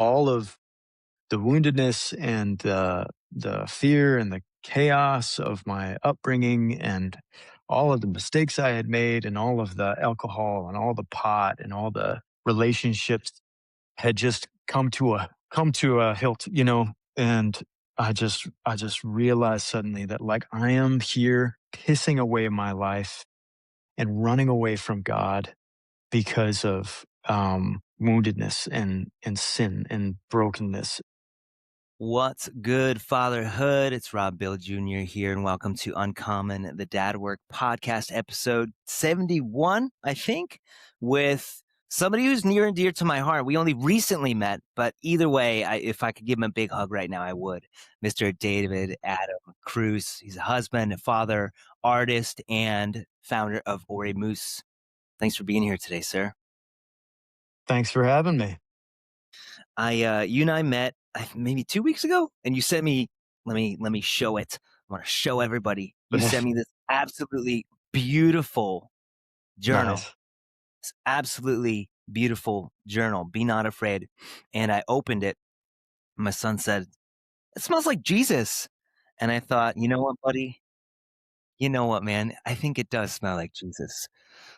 all of the woundedness and the fear and the chaos of my upbringing and all of the mistakes I had made and all of the alcohol and all the pot and all the relationships had just come to a hilt, and I just realized suddenly that like I am here pissing away my life and running away from God because of woundedness and sin and brokenness. What's good, fatherhood? It's Rob Bill Jr. here, and welcome to Uncommon, the Dad Work Podcast, episode 71, I think, with somebody who's near and dear to my heart. We only recently met, but either way, if I could give him a big hug right now, I would. Mr. David Adam Cruz. He's a husband, a father, artist, and founder of Ori Moose. Thanks for being here today, sir. Thanks for having me. You and I met maybe 2 weeks ago, and you sent me. Let me show it. I want to show everybody. You sent me this absolutely beautiful journal. Nice. This absolutely beautiful journal. Be not afraid. And I opened it. My son said, "It smells like Jesus." And I thought, you know what, buddy? You know what, man? I think it does smell like Jesus.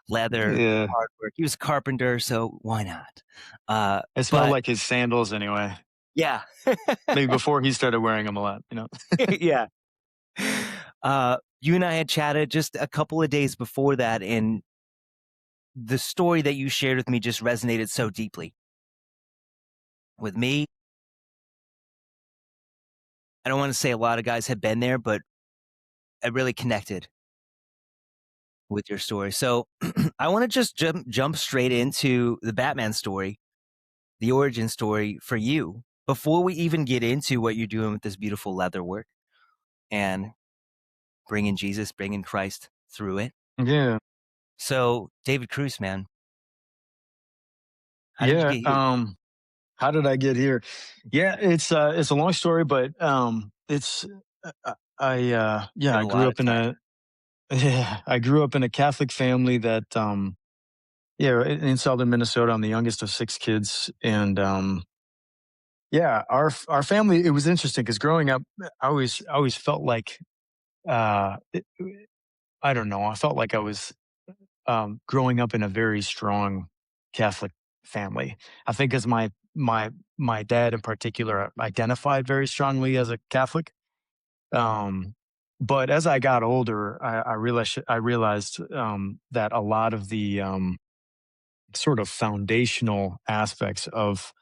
Leather, Yeah, hard work. He was a carpenter, so why not? it smelled But like his sandals anyway. yeah, Maybe before he started wearing them a lot, yeah. You and I had chatted just a couple of days before that, and the story that you shared with me just resonated so deeply with me. I don't want to say a lot of guys have been there, but I really connected with your story. So I want to just jump straight into the Batman story, the origin story for you, before we even get into what you're doing with this beautiful leather work and bringing Jesus, bringing Christ through it. Yeah, So, David Cruz, man, how did you yeah. get here? How did I get here? Yeah, it's a long story, but it's yeah, We have I a grew lot of up in time. a yeah, I grew up in a Catholic family that yeah, in southern Minnesota. I'm the youngest of six kids, and yeah, our family. It was interesting because growing up, I always felt like uh, it, I don't know. I felt like I was growing up in a very strong Catholic family. I think as my dad in particular identified very strongly as a Catholic. Um, but as I got older, I realized that a lot of the sort of foundational aspects of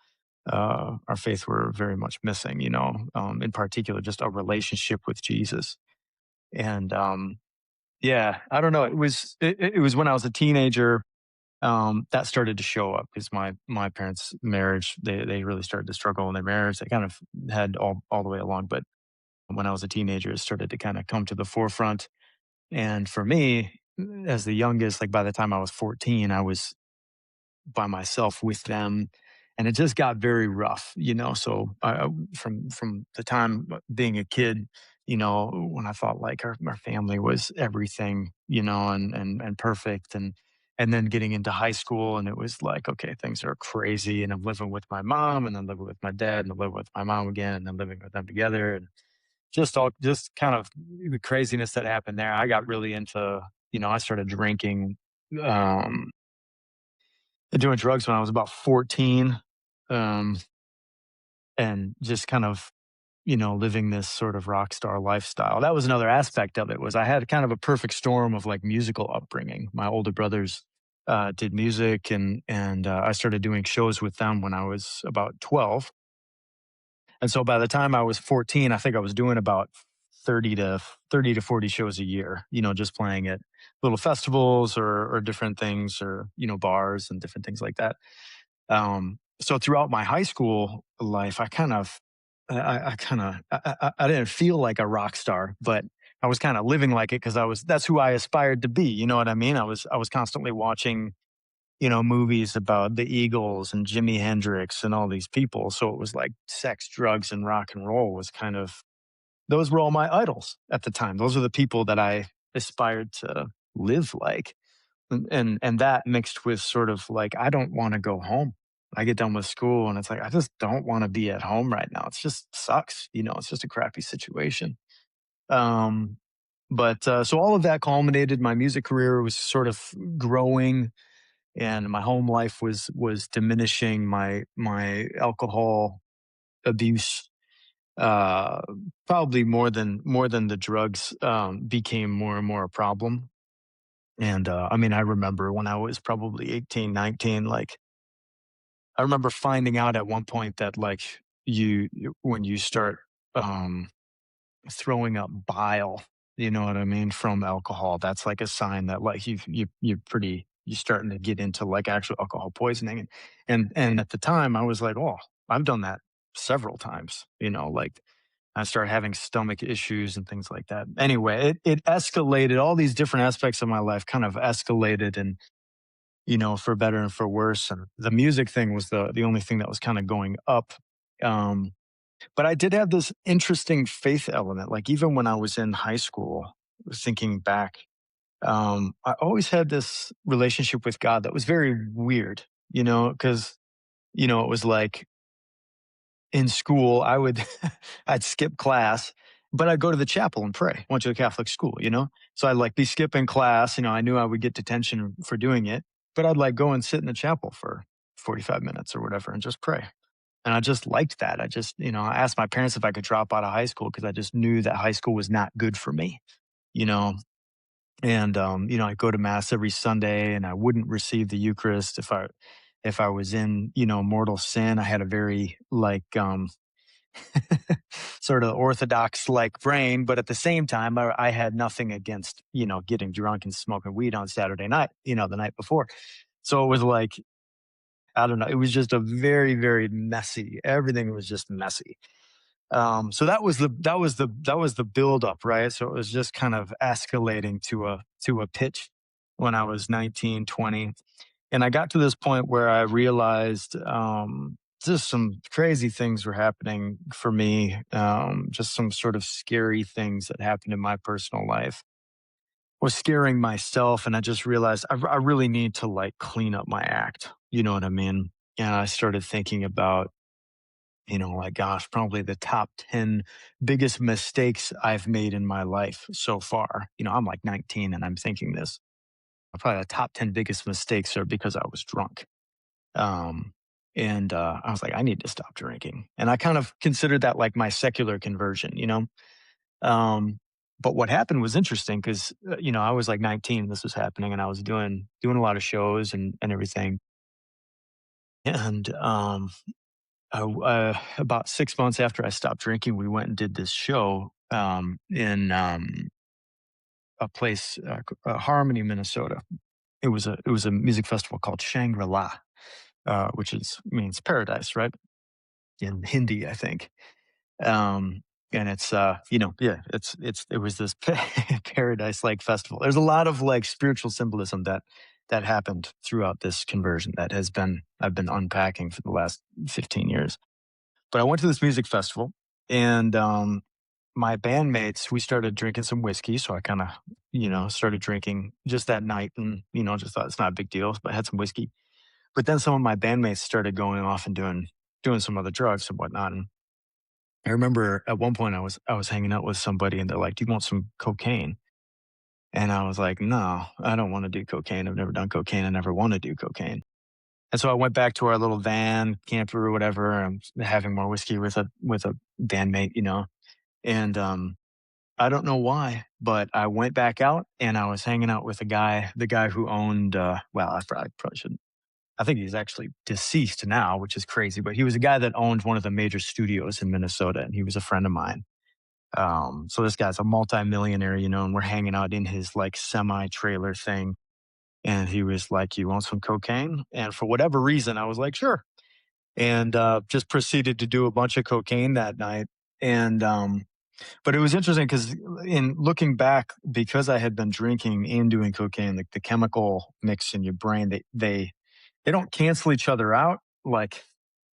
our faith were very much missing. In particular, just a relationship with Jesus. And yeah, I don't know. It was when I was a teenager that started to show up because my parents' marriage, they really started to struggle in their marriage. They kind of had all the way along, but when I was a teenager, it started to kind of come to the forefront. And for me, as the youngest, like by the time I was 14, I was by myself with them, and it just got very rough. So from the time being a kid, when I thought like our family was everything, and perfect, and then getting into high school, and it was like, okay, things are crazy, and I'm living with my mom, and then living with my dad, and then living with my mom again, and then living with them together, and just kind of the craziness that happened there. I got really into, I started drinking, um, doing drugs when I was about 14, um, and just kind of, living this sort of rock star lifestyle. That was another aspect of it was I had kind of a perfect storm of like musical upbringing. My older brothers did music, and I started doing shows with them when I was about 12. And so by the time I was 14, I think I was doing about 30 to 40 shows a year, just playing at little festivals or different things, or, bars and different things like that. So throughout my high school life, I didn't feel like a rock star, but I was kind of living like it because that's who I aspired to be. You know what I mean? I was constantly watching, movies about the Eagles and Jimi Hendrix and all these people. So it was like sex, drugs, and rock and roll was kind of, those were all my idols at the time. Those are the people that I aspired to live like. And that mixed with sort of like, I don't want to go home. I get done with school and it's like, I just don't want to be at home right now. It's just sucks. It's just a crappy situation. Um, but so all of that culminated. My music career was sort of growing, and my home life was diminishing. My alcohol abuse, uh, probably more than the drugs, became more and more a problem. And I mean, I remember when I was probably 18, 19, like I remember finding out at one point that like when you start um throwing up bile, you know what I mean, from alcohol, that's like a sign that like you're starting to get into like actual alcohol poisoning. And at the time I was like, oh, I've done that several times, like I started having stomach issues and things like that. Anyway, it escalated. All these different aspects of my life kind of escalated, and for better and for worse. And the music thing was the only thing that was kind of going up. Um, but I did have this interesting faith element. Like even when I was in high school, thinking back, I always had this relationship with God that was very weird, because, it was like in school, I'd skip class, but I'd go to the chapel and pray. Went to a Catholic school. So I'd like be skipping class. I knew I would get detention for doing it, but I'd like go and sit in the chapel for 45 minutes or whatever and just pray. And I just liked that. I asked my parents if I could drop out of high school because I just knew that high school was not good for me, you know. And I go to mass every Sunday, and I wouldn't receive the Eucharist if I was in, mortal sin. I had a very like sort of orthodox like brain, but at the same time, I had nothing against, getting drunk and smoking weed on Saturday night, the night before. So it was like, I don't know. It was just a very, very messy. Everything was just messy. So that was the build up, right? So it was just kind of escalating to a pitch when I was 19, 20. And I got to this point where I realized just some crazy things were happening for me. Just some sort of scary things that happened in my personal life was scaring myself. And I just realized I really need to like clean up my act. You know what I mean? And I started thinking about, like, gosh, probably the top 10 biggest mistakes I've made in my life so far. I'm like 19 and I'm thinking this. Probably the top 10 biggest mistakes are because I was drunk. Um, and I was like, I need to stop drinking. And I kind of considered that like my secular conversion. Um, but what happened was interesting because, I was like 19, this was happening, and I was doing a lot of shows and everything. And about 6 months after I stopped drinking, we went and did this show in a place, Harmony, Minnesota. It was a music festival called Shangri La, which means paradise, right? In Hindi, I think. Um, and it's yeah, it was this paradise like festival. There's a lot of like spiritual symbolism that happened throughout this conversion that I've been unpacking for the last 15 years. But I went to this music festival, and my bandmates, we started drinking some whiskey. So I kind of, started drinking just that night, and, just thought it's not a big deal, but I had some whiskey. But then some of my bandmates started going off and doing some other drugs and whatnot. And I remember at one point I was hanging out with somebody, and they're like, "Do you want some cocaine?" And I was like, "No, I don't want to do cocaine. I've never done cocaine. I never want to do cocaine." And so I went back to our little van, camper or whatever. I'm having more whiskey with a bandmate, and I don't know why, but I went back out and I was hanging out with the guy who owned. Well, I probably shouldn't. I think he's actually deceased now, which is crazy. But he was a guy that owned one of the major studios in Minnesota, and he was a friend of mine. So this guy's a multimillionaire, and we're hanging out in his like semi trailer thing. And he was like, "You want some cocaine?" And for whatever reason, I was like, "Sure." And just proceeded to do a bunch of cocaine that night. And but it was interesting because in looking back, because I had been drinking and doing cocaine, like the chemical mix in your brain, they don't cancel each other out like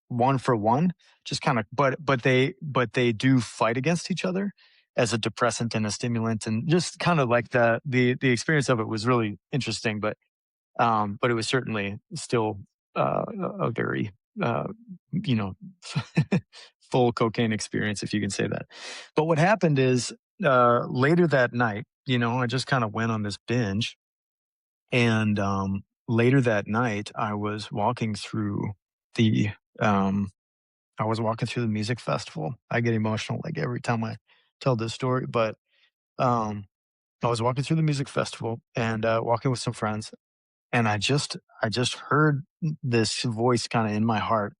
one for one. Just kind of, but they do fight against each other as a depressant and a stimulant, and just kind of like the experience of it was really interesting. But it was certainly still a very uh, you know, full cocaine experience, if you can say that. But what happened is later that night, I just kind of went on this binge. And later that night, the um, I was walking through the music festival. I get emotional like every time I tell this story, but um, I was walking through the music festival and walking with some friends, and I just heard this voice kind of in my heart,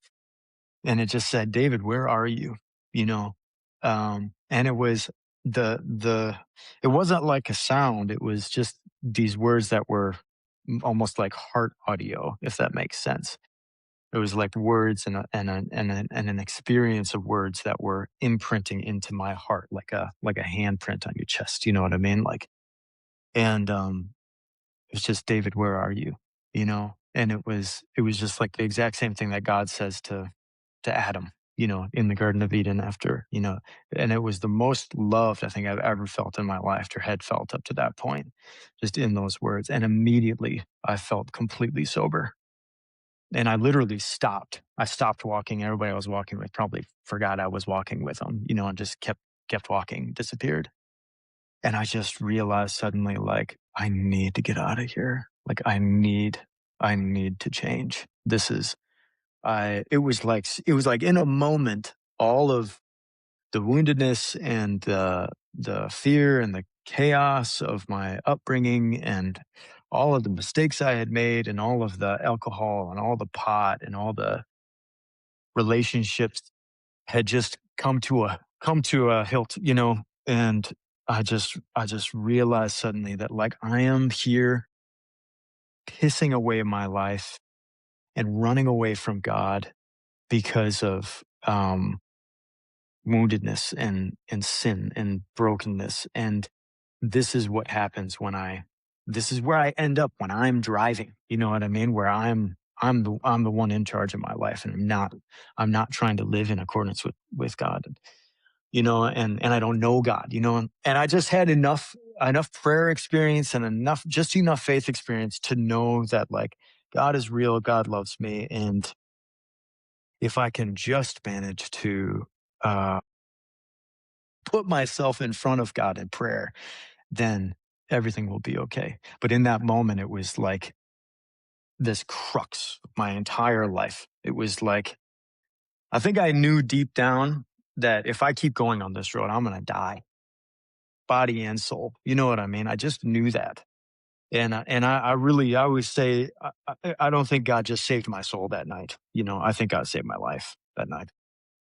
and it just said, "David, where are you?" You know, and the it wasn't like a sound; it was just these words that were almost like heart audio, if that makes sense. It was like words and an experience of words that were imprinting into my heart, like a handprint on your chest. You know what I mean? And it's just, David, where are you? And it was just like the exact same thing that God says to Adam, in the Garden of Eden after, and it was the most loved I think I've ever felt in my life or had felt up to that point, just in those words. And immediately I felt completely sober. And I literally stopped. I stopped walking. Everybody I was walking with probably forgot I was walking with them, and just kept walking, disappeared. And I just realized suddenly, like, I need to get out of here. Like, I need to change. It was like in a moment, all of the woundedness and the fear and the chaos of my upbringing and all of the mistakes I had made and all of the alcohol and all the pot and all the relationships had just come to a hilt, and I just realized suddenly that, like, I am here pissing away my life and running away from God because of woundedness and sin and brokenness. And this is what happens this is where I end up when I'm driving. You know what I mean? Where I'm the one in charge of my life, and I'm not trying to live in accordance with God. And I don't know God, and I just had enough prayer experience and enough faith experience to know that, like, God is real, God loves me, and if I can just manage to uh, put myself in front of God in prayer, then everything will be okay. But in that moment, it was like this crux of my entire life. It was like, I think I knew deep down that if I keep going on this road, I'm going to die, body and soul. You know what I mean? I just knew that. I always say, I don't think God just saved my soul that night. I think God saved my life that night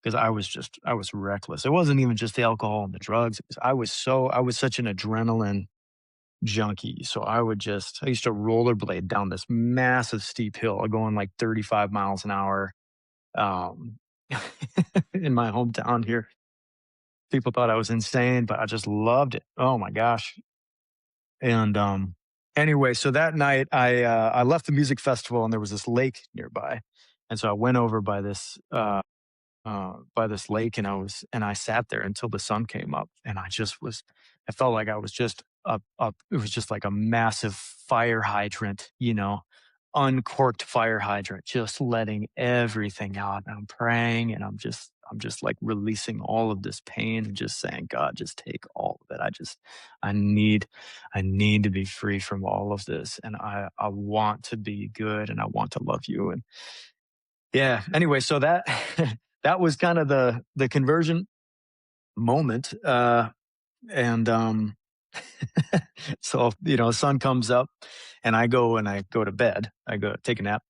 because I was reckless. It wasn't even just the alcohol and the drugs. I was such an adrenaline junkie. So I used to rollerblade down this massive steep hill going like 35 miles an hour, um, in my hometown here. People thought I was insane, but I just loved it. Oh my gosh. And anyway, so that night I left the music festival and there was this lake nearby. And so I went over by this lake, and I sat there until the sun came up, and I felt like I was just up. It was just like a massive fire hydrant, uncorked fire hydrant, just letting everything out. And I'm praying, and I'm just like releasing all of this pain and just saying, God, just take all of it. I need, I need to be free from all of this. And I want to be good, and I want to love you. And yeah, anyway, so that, that was kind of the conversion moment. And so, sun comes up, and I go to bed. I go take a nap,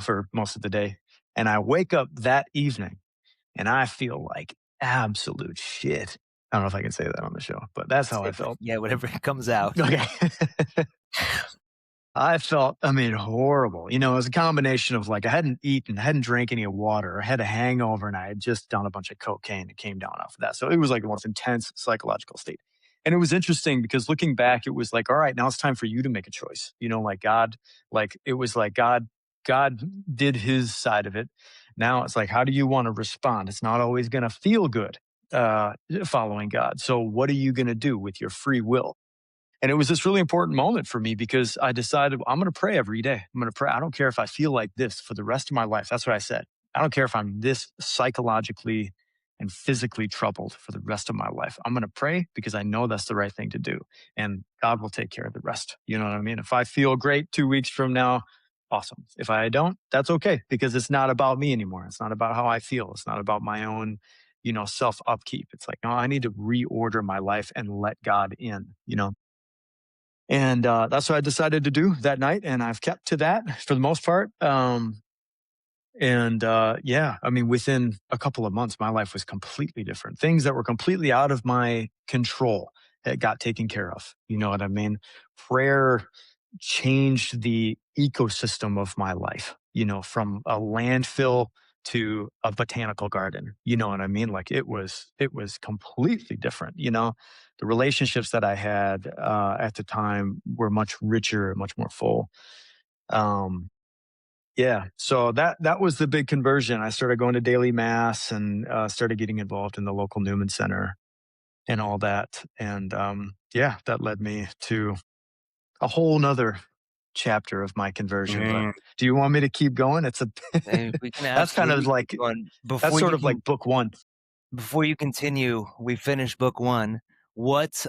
for most of the day. And I wake up that evening and I feel like absolute shit. I don't know if I can say that on the show, but that's how I felt. Yeah, whatever comes out. Okay. I felt, I mean, horrible. It was a combination of, like, I hadn't eaten, I hadn't drank any water, I had a hangover, and I had just done a bunch of cocaine and came down off of that. So it was like the most intense psychological state. And it was interesting because looking back, it was like, all right, now it's time for you to make a choice. Like God, like it was like God did his side of it. Now it's like, how do you want to respond? It's not always going to feel good following God. So what are you going to do with your free will? And it was this really important moment for me because I decided I'm going to pray every day. I'm going to pray. I don't care if I feel like this for the rest of my life. That's what I said. I don't care if I'm this psychologically and physically troubled for the rest of my life. I'm going to pray because I know that's the right thing to do. And God will take care of the rest. You know what I mean? If I feel great 2 weeks from now, awesome. If I don't, that's okay because it's not about me anymore. It's not about how I feel. It's not about my own, self upkeep. It's like, no, I need to reorder my life and let God in. And that's what I decided to do that night. And I've kept to that for the most part. And yeah, I mean, within a couple of months, my life was completely different. Things that were completely out of my control that got taken care of. You know what I mean? Prayer changed the ecosystem of my life, from a landfill to a botanical garden. You know what I mean? Like it was completely different. The relationships that I had at the time were much richer, much more full. Um, yeah, so that was the big conversion. I started going to daily mass and started getting involved in the local Newman Center and all that. And yeah, that led me to a whole nother chapter of my conversion. But Mm, do you want me to keep going? It's a and we can that's kind of absolutely keep like going. that's sort of like book one. Before you continue, we finished book one. What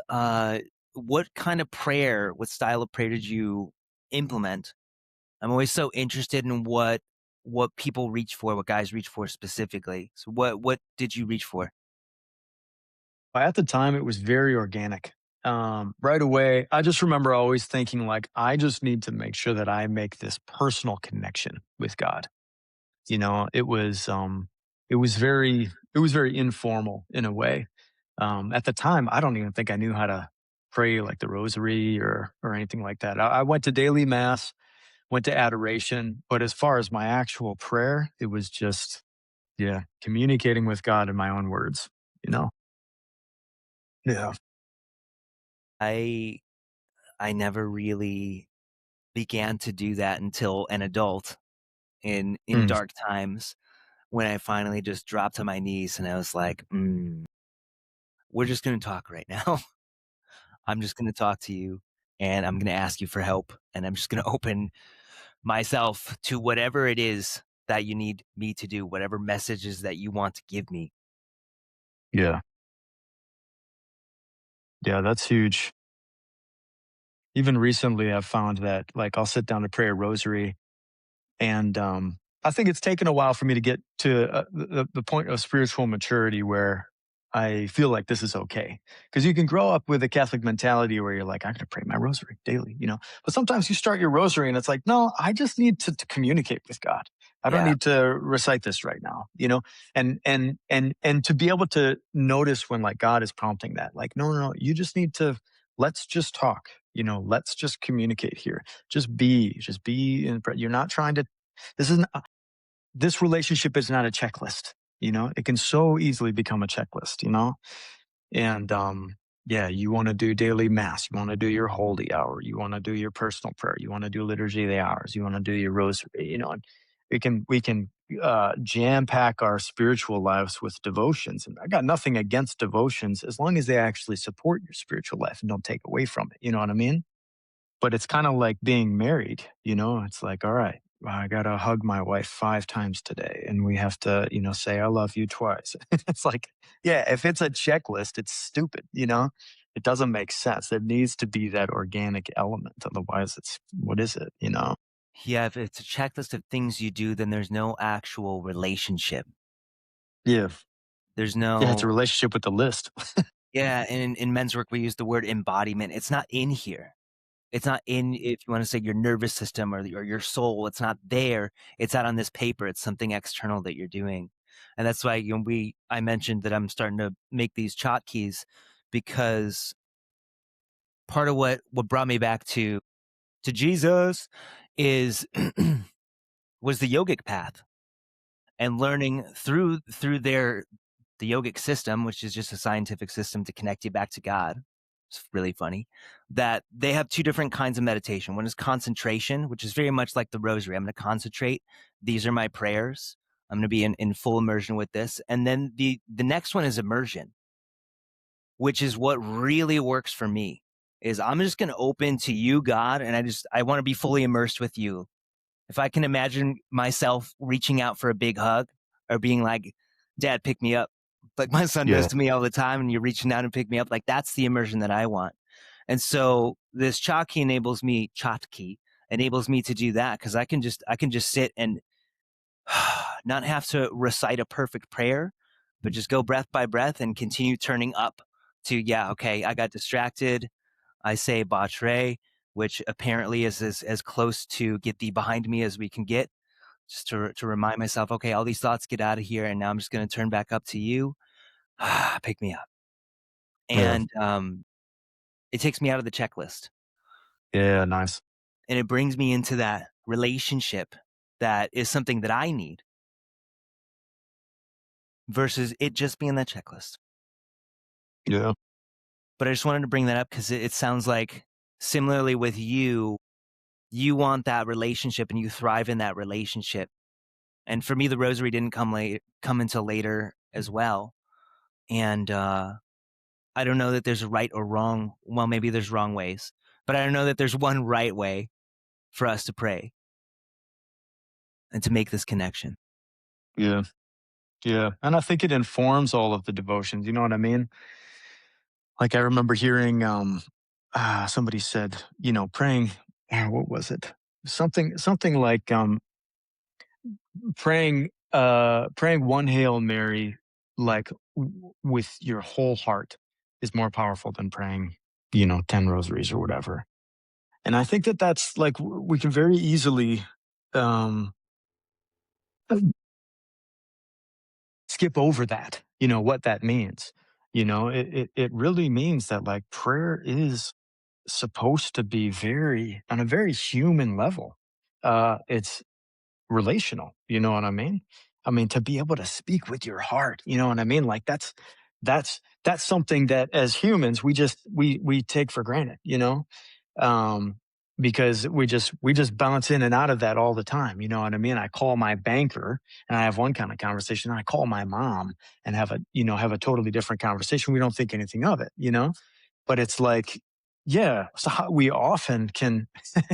what kind of prayer, what style of prayer did you implement? I'm always so interested in what people reach for, what guys reach for specifically. So what did you reach for? At the time, it was very organic. Right away, I just remember always thinking like, I just need to make sure that I make this personal connection with God. It was very informal in a way. At the time, I don't even think I knew how to pray like the rosary or anything like that. I went to daily mass, went to adoration, but as far as my actual prayer, it was just, yeah, communicating with God in my own words. You know? Yeah. I I never really began to do that until an adult in Mm, dark times when I finally just dropped to my knees and I was like, we're just going to talk right now. I'm just going to talk to you and I'm going to ask you for help. And I'm just going to open myself to whatever it is that you need me to do, whatever messages that you want to give me. yeah. Yeah. That's huge. Even recently, I've found that like I'll sit down to pray a rosary. And I think it's taken a while for me to get to the point of spiritual maturity where I feel like this is okay. Because you can grow up with a Catholic mentality where you're like, I'm going to pray my rosary daily. But sometimes you start your rosary and it's like, no, I just need to communicate with God. I don't Yeah. need to recite this right now. And to be able to notice when like God is prompting that, like, no, no, no, you just need to let's just talk. Let's just communicate here. Just be you're not trying to this isn't this relationship is not a checklist. It can so easily become a checklist. And yeah, you want to do daily mass, you want to do your holy hour, you want to do your personal prayer, you want to do liturgy of the hours, you want to do your rosary. And we can jam pack our spiritual lives with devotions, and I got nothing against devotions as long as they actually support your spiritual life and don't take away from it. You know what I mean? But it's kinda like being married. It's like, "All right, I gotta hug my wife 5 times today, and we have to, say I love you twice." It's like, yeah, if it's a checklist, it's stupid. It doesn't make sense. There needs to be that organic element, otherwise it's what is it? Yeah. If it's a checklist of things you do, then there's no actual relationship. Yeah. There's Yeah, it's a no, relationship with the list. yeah. And in men's work, we use the word embodiment. It's not in here. It's not in, if you want to say your nervous system or your soul, it's not there. It's out on this paper. It's something external that you're doing. And that's why, I mentioned that I'm starting to make these chalk keys because part of what brought me back to Jesus is was the yogic path and learning through the yogic system, which is just a scientific system to connect you back to God. It's really funny that they have two different kinds of meditation. One is concentration, which is very much like the rosary. I'm going to concentrate. These are my prayers. I'm going to be in full immersion with this. And then the next one is immersion, which is what really works for me. is I'm just going to open to you, God, and I want to be fully immersed with you. If I can imagine myself reaching out for a big hug or being like, Dad, pick me up, like my son does Yeah. to me all the time, and you're reaching out and pick me up, like that's the immersion that I want. And so this Chotkey enables me to do that because I can just sit and not have to recite a perfect prayer, but just go breath by breath and continue turning up to, yeah, okay, I got distracted. I say Batre, which apparently is as close to get thee behind me as we can get, just to remind myself, okay, all these thoughts get out of here, and now I'm just going to turn back up to you. Pick me up. Yeah. And it takes me out of the checklist, Yeah. Nice. and it brings me into that relationship that is something that I need versus it just being that checklist. Yeah. But I just wanted to bring that up because it sounds like similarly with you, you want that relationship and you thrive in that relationship. And for me, the rosary didn't come until later as well. And I don't know that there's a right or wrong. Well, maybe there's wrong ways, but I don't know that there's one right way for us to pray and to make this connection. Yeah. Yeah. And I think it informs all of the devotions. You know what I mean? Like I remember hearing somebody said, praying, what was it? Something like praying one Hail Mary like with your whole heart is more powerful than praying, 10 rosaries or whatever. And I think that that's like we can very easily um skip over that, what that means. It really means that like prayer is supposed to be very on a very human level. It's relational, you know what I mean? I mean, to be able to speak with your heart, you know what I mean? Like that's something that as humans we take for granted, um, because we just bounce in and out of that all the time. You know what I mean? I call my banker and I have one kind of conversation. And I call my mom and have a totally different conversation. We don't think anything of it. But it's like, yeah, so we often can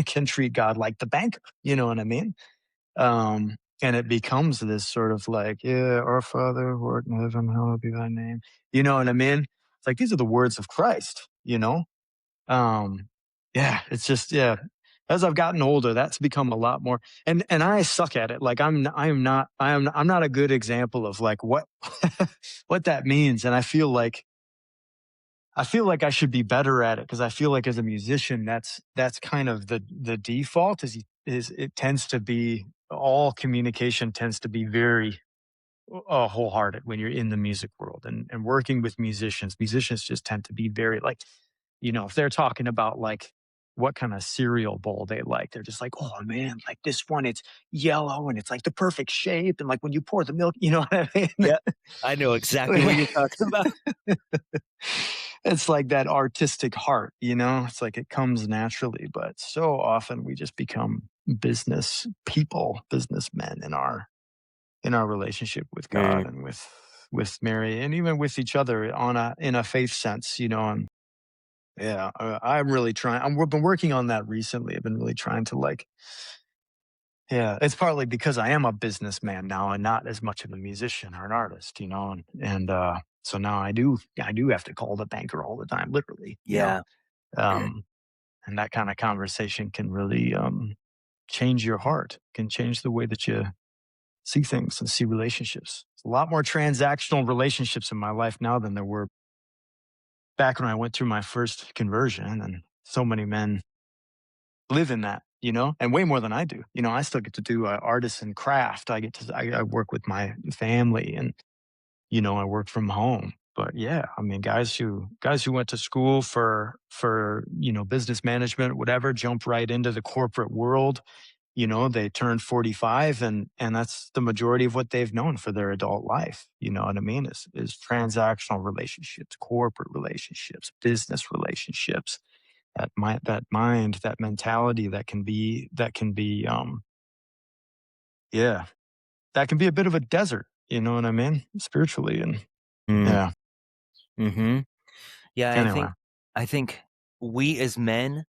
can treat God like the banker. You know what I mean? And it becomes this sort of like, yeah, our Father who art in heaven, hallowed be thy name. You know what I mean? It's like these are the words of Christ. um, yeah, it's just yeah. As I've gotten older, that's become a lot more, and I suck at it. Like I'm not a good example of like what what that means, and I feel like I should be better at it because I feel like as a musician, that's kind of the default is it tends to be all communication tends to be very wholehearted when you're in the music world and working with musicians. Musicians just tend to be very like, if they're talking about like what kind of cereal bowl they like, they're just like, oh man, like this one, it's yellow and it's like the perfect shape. And like when you pour the milk, you know what I Yeah, I know exactly what mean? you're talking about. It's like that artistic heart, it's like it comes naturally, but so often we just become business people, businessmen in our relationship with God Mm, and with Mary and even with each other in a faith sense, and yeah, I'm really trying. We've been working on that recently. I've been really trying to like, yeah, it's partly because I am a businessman now and not as much of a musician or an artist, and so now I do have to call the banker all the time, literally. yeah. Um, and that kind of conversation can really change your heart, can change the way that you see things and see relationships. There's a lot more transactional relationships in my life now than there were back when I went through my first conversion. And so many men live in that, and way more than I do. I still get to do artisan craft. I work with my family and, I work from home. But yeah, I mean, guys who went to school for business management, whatever, jump right into the corporate world. They turn 45 and that's the majority of what they've known for their adult life. You know what I mean? Is transactional relationships, corporate relationships, business relationships, that mind, that mentality that can be yeah, that can be a bit of a desert, you know what I mean? Spiritually and Mm, yeah. hmm. Yeah, I Anyway. think, I think. we as men,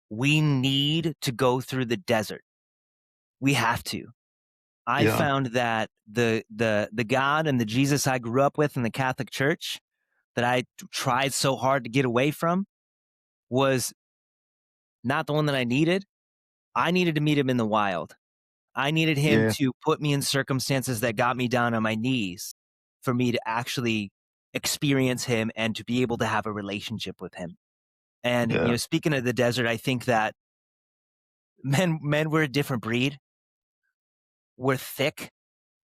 we need to go through the desert. We have to. I Yeah. found that the God and the Jesus I grew up with in the Catholic Church that I tried so hard to get away from was not the one that I needed. I needed to meet him in the wild. I needed him Yeah. to put me in circumstances that got me down on my knees for me to actually experience him and to be able to have a relationship with him. And Yeah. speaking of the desert, I think that men were a different breed. We're thick.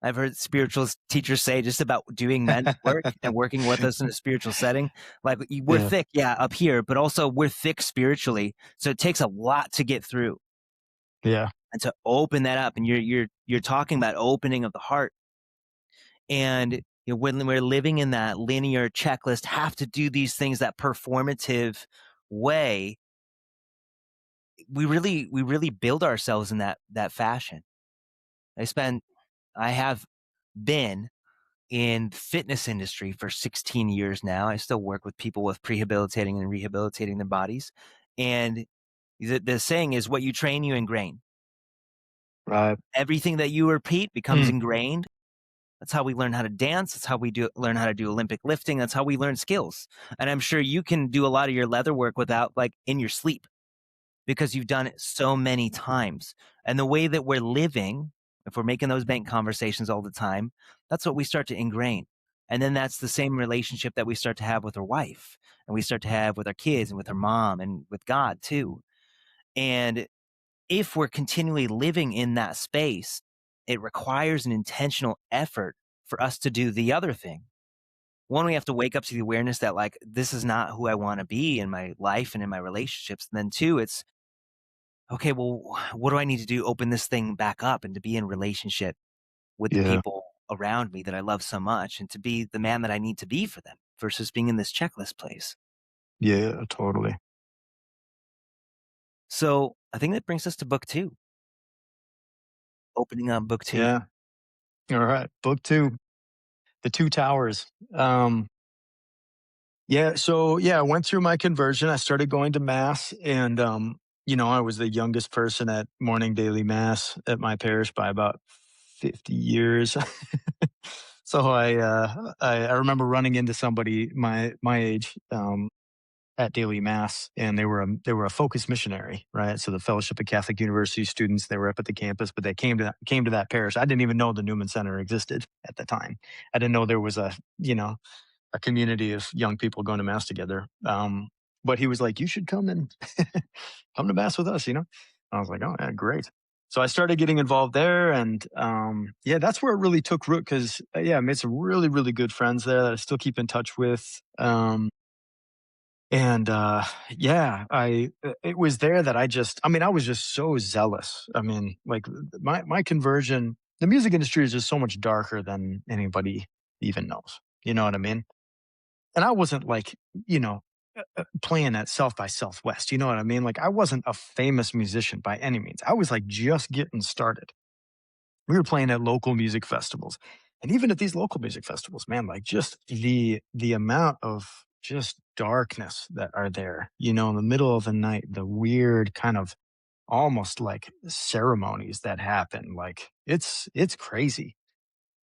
I've heard spiritual teachers say just about doing men's work and working with us in a spiritual setting. Like we're Yeah. thick, yeah, up here, but also we're thick spiritually. So it takes a lot to get through Yeah. and to open that up. And you're talking about opening of the heart. And when we're living in that linear checklist, have to do these things that performative way, we really build ourselves in that fashion. I have been in fitness industry for 16 years now. I still work with people with prehabilitating and rehabilitating their bodies. And the saying is what you train, you ingrain. Right. Everything that you repeat becomes Mm. ingrained. That's how we learn how to dance. That's how we learn how to do Olympic lifting. That's how we learn skills. And I'm sure you can do a lot of your leather work without like in your sleep because you've done it so many times. And the way that we're living, if we're making those bank conversations all the time, that's what we start to ingrain. And then that's the same relationship that we start to have with our wife and we start to have with our kids and with our mom and with God too. And if we're continually living in that space, it requires an intentional effort for us to do the other thing. One, we have to wake up to the awareness that like this is not who I want to be in my life and in my relationships. And then two, it's okay, well, what do I need to do? Open this thing back up and to be in relationship with the Yeah. people around me that I love so much and to be the man that I need to be for them versus being in this checklist place. Yeah. Totally. So I think that brings us to book two, opening up book two. Yeah. All right. Book two, The Two Towers. Um, yeah. So yeah, I went through my conversion. I started going to mass, and I was the youngest person at morning daily mass at my parish by about 50 years. So I remember running into somebody my age at daily mass, and they were a focused missionary, right? So the Fellowship of Catholic University students, they were up at the campus, but they came to that parish. I didn't even know the Newman Center existed at the time. I didn't know there was a community of young people going to mass together. But he was like, "You should come and come to mass with us." I was like, "Oh, yeah, great." So I started getting involved there, and yeah, that's where it really took root. Because yeah, I made some really really good friends there that I still keep in touch with. And yeah, it was there that I was just so zealous. I mean, like my conversion, the music industry is just so much darker than anybody even knows. You know what I mean? And I wasn't like, you know, playing at South by Southwest. You know what I mean? Like I wasn't a famous musician by any means. I was like just getting started. We were playing at local music festivals. And even at these local music festivals, man, like just the amount of just darkness that are there, in the middle of the night, the weird kind of almost like ceremonies that happen. Like it's crazy.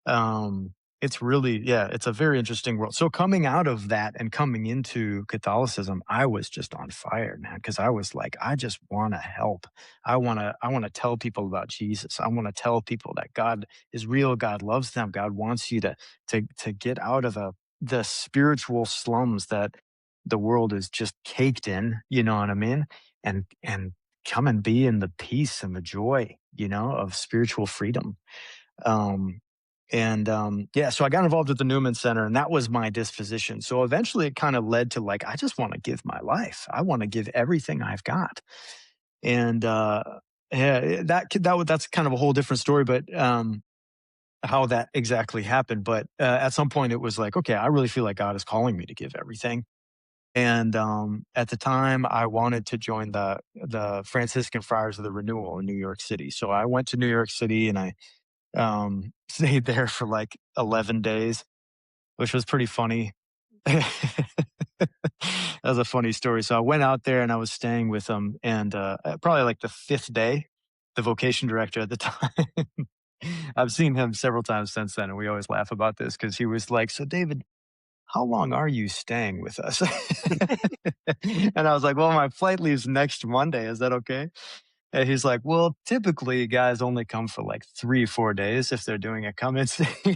um it's really, yeah, it's a very interesting world. So coming out of that and coming into Catholicism, I was just on fire, man, because I was like, I just want to help. I want to tell people about Jesus. I want to tell people that God is real. God loves them. God wants you to get out of the spiritual slums that the world is just caked in, you know what I mean? And come and be in the peace and the joy, of spiritual freedom. um, yeah, so I got involved with the Newman Center, and that was my disposition. So eventually, it kind of led to like, I just want to give my life. I want to give everything I've got, and yeah, that's kind of a whole different story. But how that exactly happened, but at some point, it was like, okay, I really feel like God is calling me to give everything. And at the time, I wanted to join the Franciscan Friars of the Renewal in New York City. So I went to New York City, and I stayed there for like 11 days, which was pretty funny. was a funny story. So I went out there and I was staying with him, and probably like the fifth day, the vocation director at the time. I've seen him several times since then, and we always laugh about this because he was like, "So, David, how long are you staying with us?" And I was like, "Well, my flight leaves next Monday. Is that okay?" And he's like, "Well, typically guys only come for like 3, 4 days if they're doing a come and stay."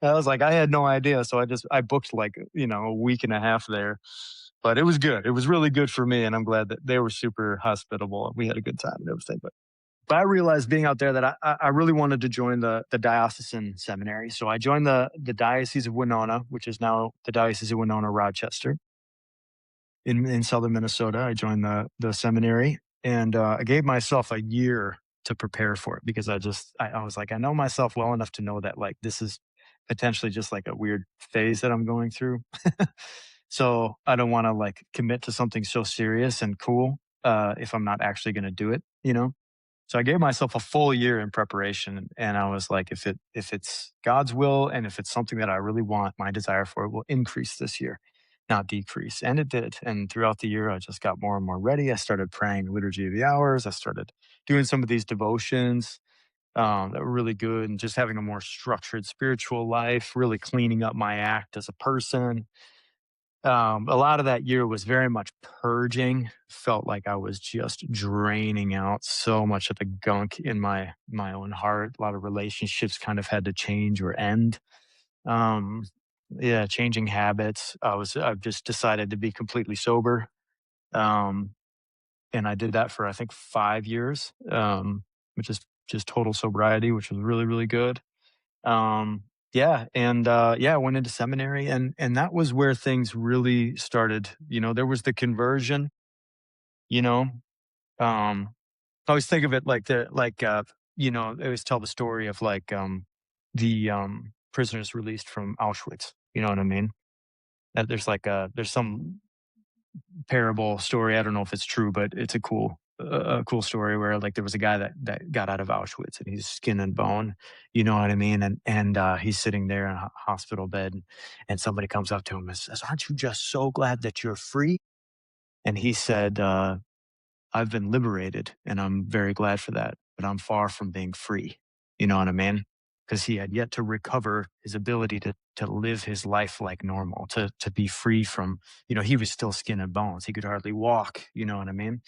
I was like, I had no idea. So I booked like, a week and a half there. But it was good. It was really good for me. And I'm glad that they were super hospitable. We had a good time and everything. But I realized being out there that I really wanted to join the diocesan seminary. So I joined the Diocese of Winona, which is now the Diocese of Winona Rochester in southern Minnesota. I joined the seminary, and I gave myself a year to prepare for it because I was like, I know myself well enough to know that like this is potentially just like a weird phase that I'm going through. So I don't want to like commit to something so serious and cool if I'm not actually going to do it. So I gave myself a full year in preparation, and I was like, if it's God's will and if it's something that I really want, my desire for it will increase this year, not decrease. And it did. And throughout the year, I just got more and more ready. I started praying the Liturgy of the Hours. I started doing some of these devotions that were really good, and just having a more structured spiritual life, really cleaning up my act as a person. A lot of that year was very much purging. Felt like I was just draining out so much of the gunk in my own heart. A lot of relationships kind of had to change or end. Um, yeah, changing habits. I've just decided to be completely sober. Um, and I did that for I think 5 years, which is just total sobriety, which was really, really good. Yeah, and yeah, I went into seminary, and that was where things really started. There was the conversion. You know, um, I always think of it like I always tell the story of like the prisoners released from Auschwitz. You know what I mean? That there's some parable story. I don't know if it's true, but it's a cool story where like there was a guy that got out of Auschwitz and he's skin and bone, you know what I mean? And he's sitting there in a hospital bed, and somebody comes up to him and says, "Aren't you just so glad that you're free?" And he said, "I've been liberated and I'm very glad for that, but I'm far from being free." You know what I mean? Because he had yet to recover his ability to live his life like normal, to be free from, he was still skin and bones. He could hardly walk, you know what I mean?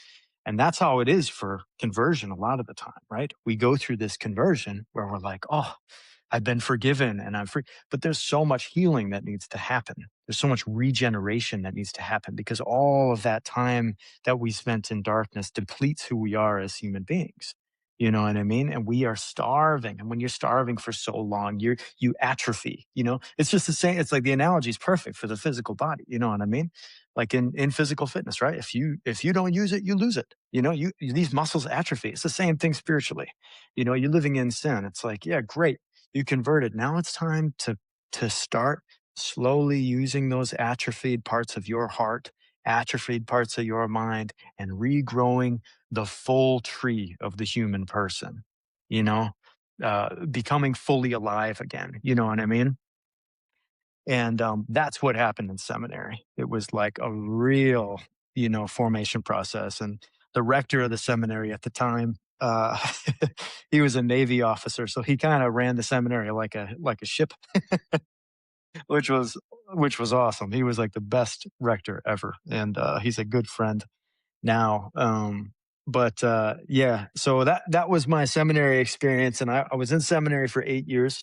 And that's how it is for conversion a lot of the time, right? We go through this conversion where we're like, oh, I've been forgiven and I'm free. But there's so much healing that needs to happen. There's so much regeneration that needs to happen because all of that time that we spent in darkness depletes who we are as human beings. You know what I mean? And we are starving. And when you're starving for so long, you atrophy. It's just the same. It's like the analogy is perfect for the physical body. You know what I mean? Like in physical fitness, right? If you don't use it, you lose it. These muscles atrophy. It's the same thing spiritually. You're living in sin. It's like, yeah, great, you converted. Now it's time to start slowly using those atrophied parts of your heart, atrophied parts of your mind, and regrowing the full tree of the human person. You know, becoming fully alive again. You know what I mean? And that's what happened in seminary. It was like a real, formation process. And the rector of the seminary at the time, he was a Navy officer, so he kind of ran the seminary like a ship, which was which was awesome. He was like the best rector ever, and he's a good friend now. But yeah, so that was my seminary experience, and I was in seminary for 8 years.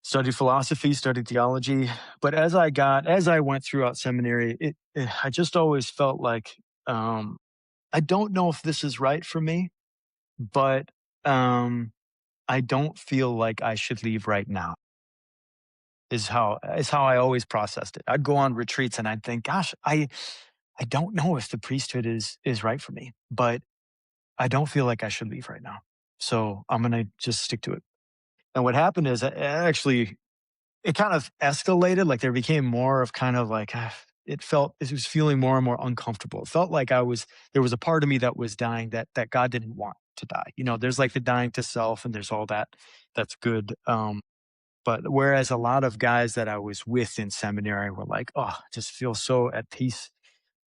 Studied philosophy, studied theology, but as I went throughout seminary, I just always felt like I don't know if this is right for me, but um, I don't feel like I should leave right now. Is how I always processed it. I'd go on retreats and I'd think, gosh, I don't know if the priesthood is right for me, but I don't feel like I should leave right now. So I'm gonna just stick to it. And what happened is actually it kind of escalated. Like there became more of kind of like it was feeling more and more uncomfortable. It felt like there was a part of me that was dying that God didn't want to die. There's like the dying to self and there's all that that's good. But whereas a lot of guys that I was with in seminary were like, "Oh, I just feel so at peace,"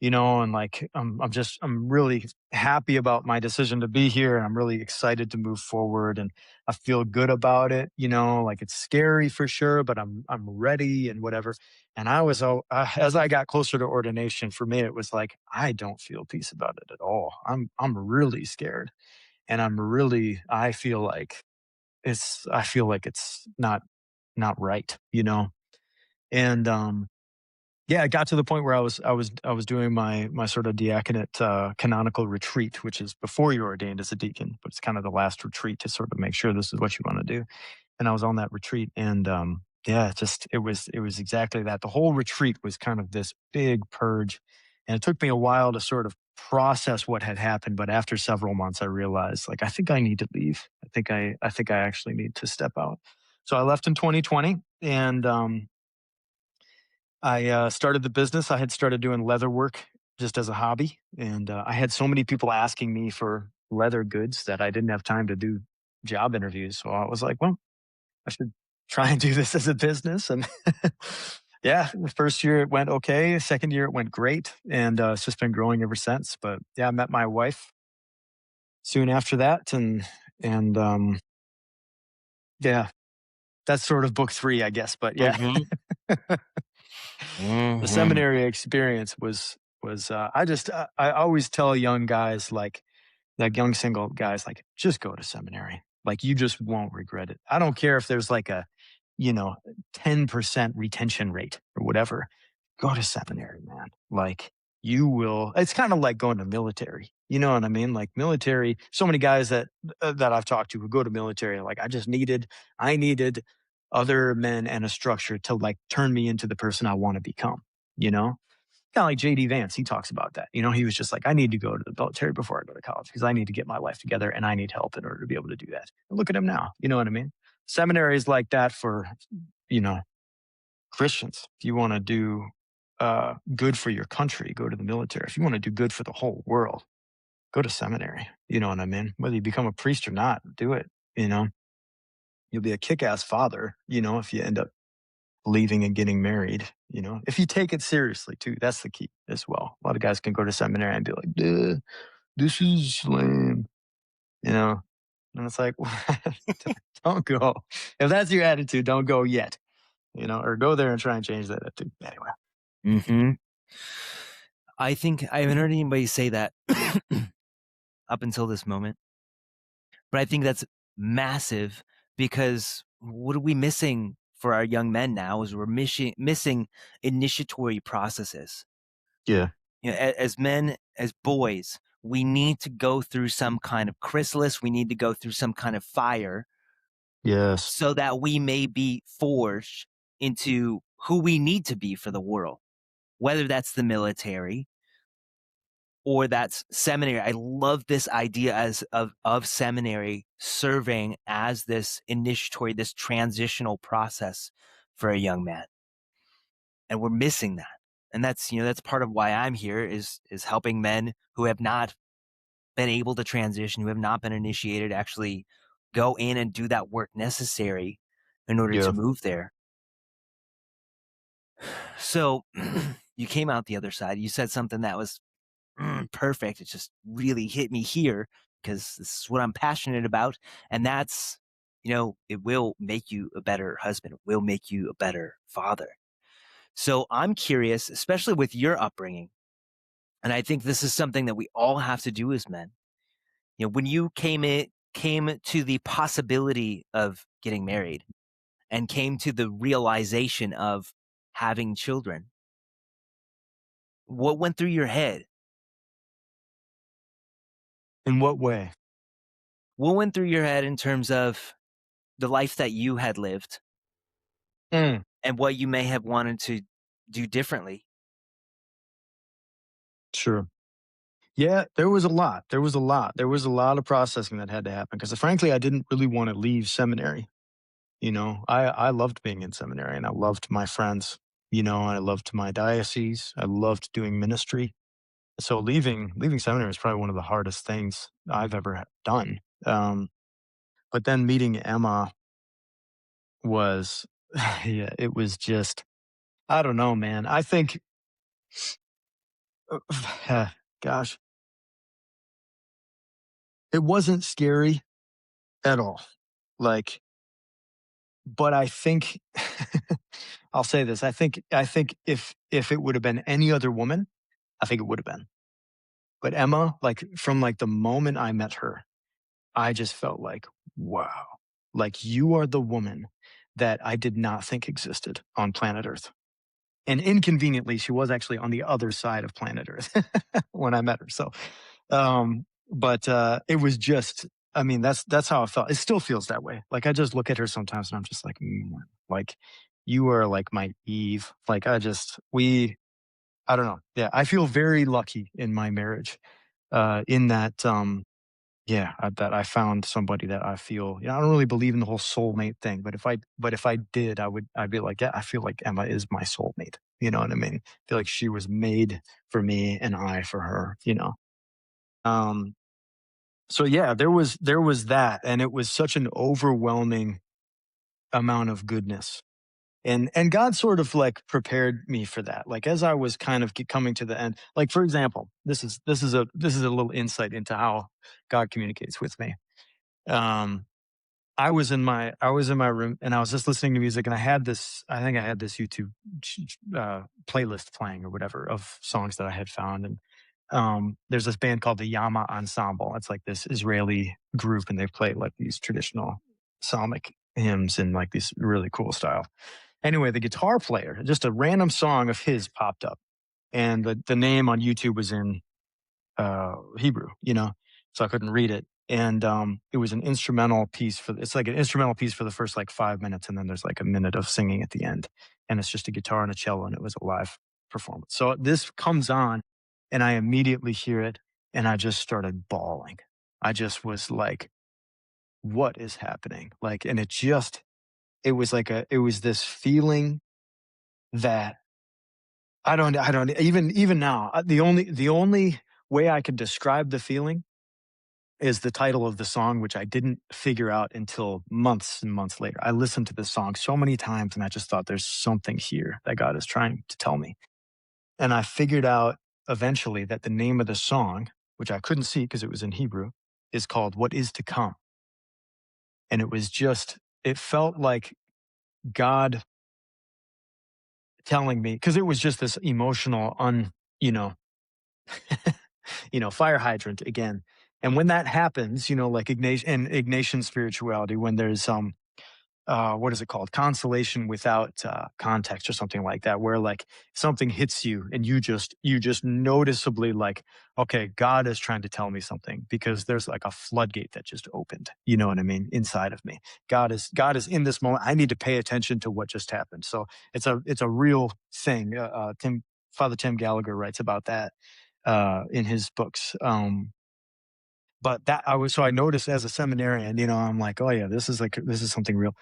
and like I'm really happy about my decision to be here, and I'm really excited to move forward, and I feel good about it. Like it's scary for sure, but I'm ready and whatever. And as I got closer to ordination, for me it was like I don't feel peace about it at all. I'm really scared, and I feel like it's not right, and yeah, it got to the point where I was doing my sort of diaconate canonical retreat, which is before you're ordained as a deacon, but it's kind of the last retreat to sort of make sure this is what you want to do. And I was on that retreat, and yeah, it was exactly that. The whole retreat was kind of this big purge, and it took me a while to sort of process what had happened. But after several months, I realized like I think I need to leave. I think I actually need to step out. So I left in 2020, and I started the business. I had started doing leather work just as a hobby, and I had so many people asking me for leather goods that I didn't have time to do job interviews. So I was like, well, I should try and do this as a business. And yeah, the first year it went okay. Second year it went great, and it's just been growing ever since. But yeah, I met my wife soon after that, and yeah, that's sort of book three, I guess. But yeah, Mhm. the Mhm. seminary experience was I always tell young guys like young single guys like just go to seminary, like you just won't regret it. I don't care if there's like a you know 10% retention rate or whatever. Go to seminary, man. Like you will. It's kind of like going to military, you know what I mean? Like military, so many guys that I've talked to who go to military like I needed other men and a structure to like turn me into the person I want to become, you know kind of like JD Vance. He talks about that. He was just like, I need to go to the military before I go to college because I need to get my life together and I need help in order to be able to do that. And look at him now. You know what I mean? Seminary is like that for, you know, Christians. If you want to do good for your country, go to the military. If you want to do good for the whole world, go to seminary. You know what I mean? Whether you become a priest or not, do it. You know, you'll be a kick ass father, if you end up leaving and getting married, if you take it seriously too. That's the key as well. A lot of guys can go to seminary and be like, "Duh, this is lame," you know, and it's like, don't go. If that's your attitude, don't go yet, or go there and try and change that attitude. Anyway, Mhm. I think I haven't heard anybody say that up until this moment, but I think that's massive because what are we missing for our young men now is we're missing initiatory processes. yeah, As men, as boys, we need to go through some kind of chrysalis. We need to go through some kind of fire yes, so that we may be forged into who we need to be for the world, whether that's the military or that's seminary. I love this idea of seminary serving as this initiatory, this transitional process for a young man. And we're missing that. And that's part of why I'm here is helping men who have not been able to transition, who have not been initiated, actually go in and do that work necessary in order to yeah. move there. So you came out the other side. You said something that was perfect. It just really hit me here because this is what I'm passionate about. And that's, it will make you a better husband, it will make you a better father. So I'm curious, especially with your upbringing. And I think this is something that we all have to do as men. When you came to the possibility of getting married and came to the realization of having children, what went through your head? In what way? What went through your head in terms of the life that you had lived Mm, and what you may have wanted to do differently? sure. Yeah, there was a lot. There was a lot. There was a lot of processing that had to happen because, frankly, I didn't really want to leave seminary. I loved being in seminary and I loved my friends. I loved my diocese. I loved doing ministry. So leaving seminary is probably one of the hardest things I've ever done. But then meeting Emma, was yeah, it was just I don't know, man. I think gosh, it wasn't scary at all. Like, but I think I'll say this. I think if it would have been any other woman, I think it would have been. But Emma, like from like the moment I met her, I just felt like, wow, like you are the woman that I did not think existed on planet Earth. And inconveniently, she was actually on the other side of planet Earth when I met her. So, but it was just, I mean, that's how I felt. It still feels that way. Like I just look at her sometimes and I'm just like, like you are like my Eve. Like I don't know. Yeah, I feel very lucky in my marriage. In that, yeah, that I found somebody that I feel. I don't really believe in the whole soulmate thing, but if I did, I'd be like, yeah, I feel like Emma is my soulmate. You know what I mean? I feel like she was made for me and I for her. Um, so yeah, there was that, and it was such an overwhelming amount of goodness. And God sort of like prepared me for that. Like as I was kind of coming to the end, like for example, this is a little insight into how God communicates with me. Um, I was in my room and I was just listening to music and I think I had this YouTube playlist playing or whatever of songs that I had found. And there's this band called the Yama Ensemble. It's like this Israeli group and they play like these traditional psalmic hymns in like these really cool style. Anyway, the guitar player, just a random song of his popped up, and the name on YouTube was in Hebrew, so I couldn't read it. And it was an instrumental piece it's like an instrumental piece for the first like 5 minutes, and then there's like a minute of singing at the end, and it's just a guitar and a cello, and it was a live performance. So this comes on, and I immediately hear it, and I just started bawling. I just was like, "What is happening?" Like, and it was like it was this feeling that I don't even now, the only way I could describe the feeling is the title of the song, which I didn't figure out until months and months later. I listened to this song so many times and I just thought there's something here that God is trying to tell me. And I figured out eventually that the name of the song, which I couldn't see because it was in Hebrew, is called What Is to Come. And it felt like God telling me, because it was just this emotional, you know, fire hydrant again. And when that happens, like Ignatian spirituality, when there's what is it called? Consolation without context or something like that, where like something hits you and you just noticeably like, okay, God is trying to tell me something because there's like a floodgate that just opened. You know what I mean? Inside of me. God is in this moment. I need to pay attention to what just happened. So it's a real thing. Father Tim Gallagher writes about that in his books. But that I noticed as a seminarian, I'm like, oh yeah, this is something real.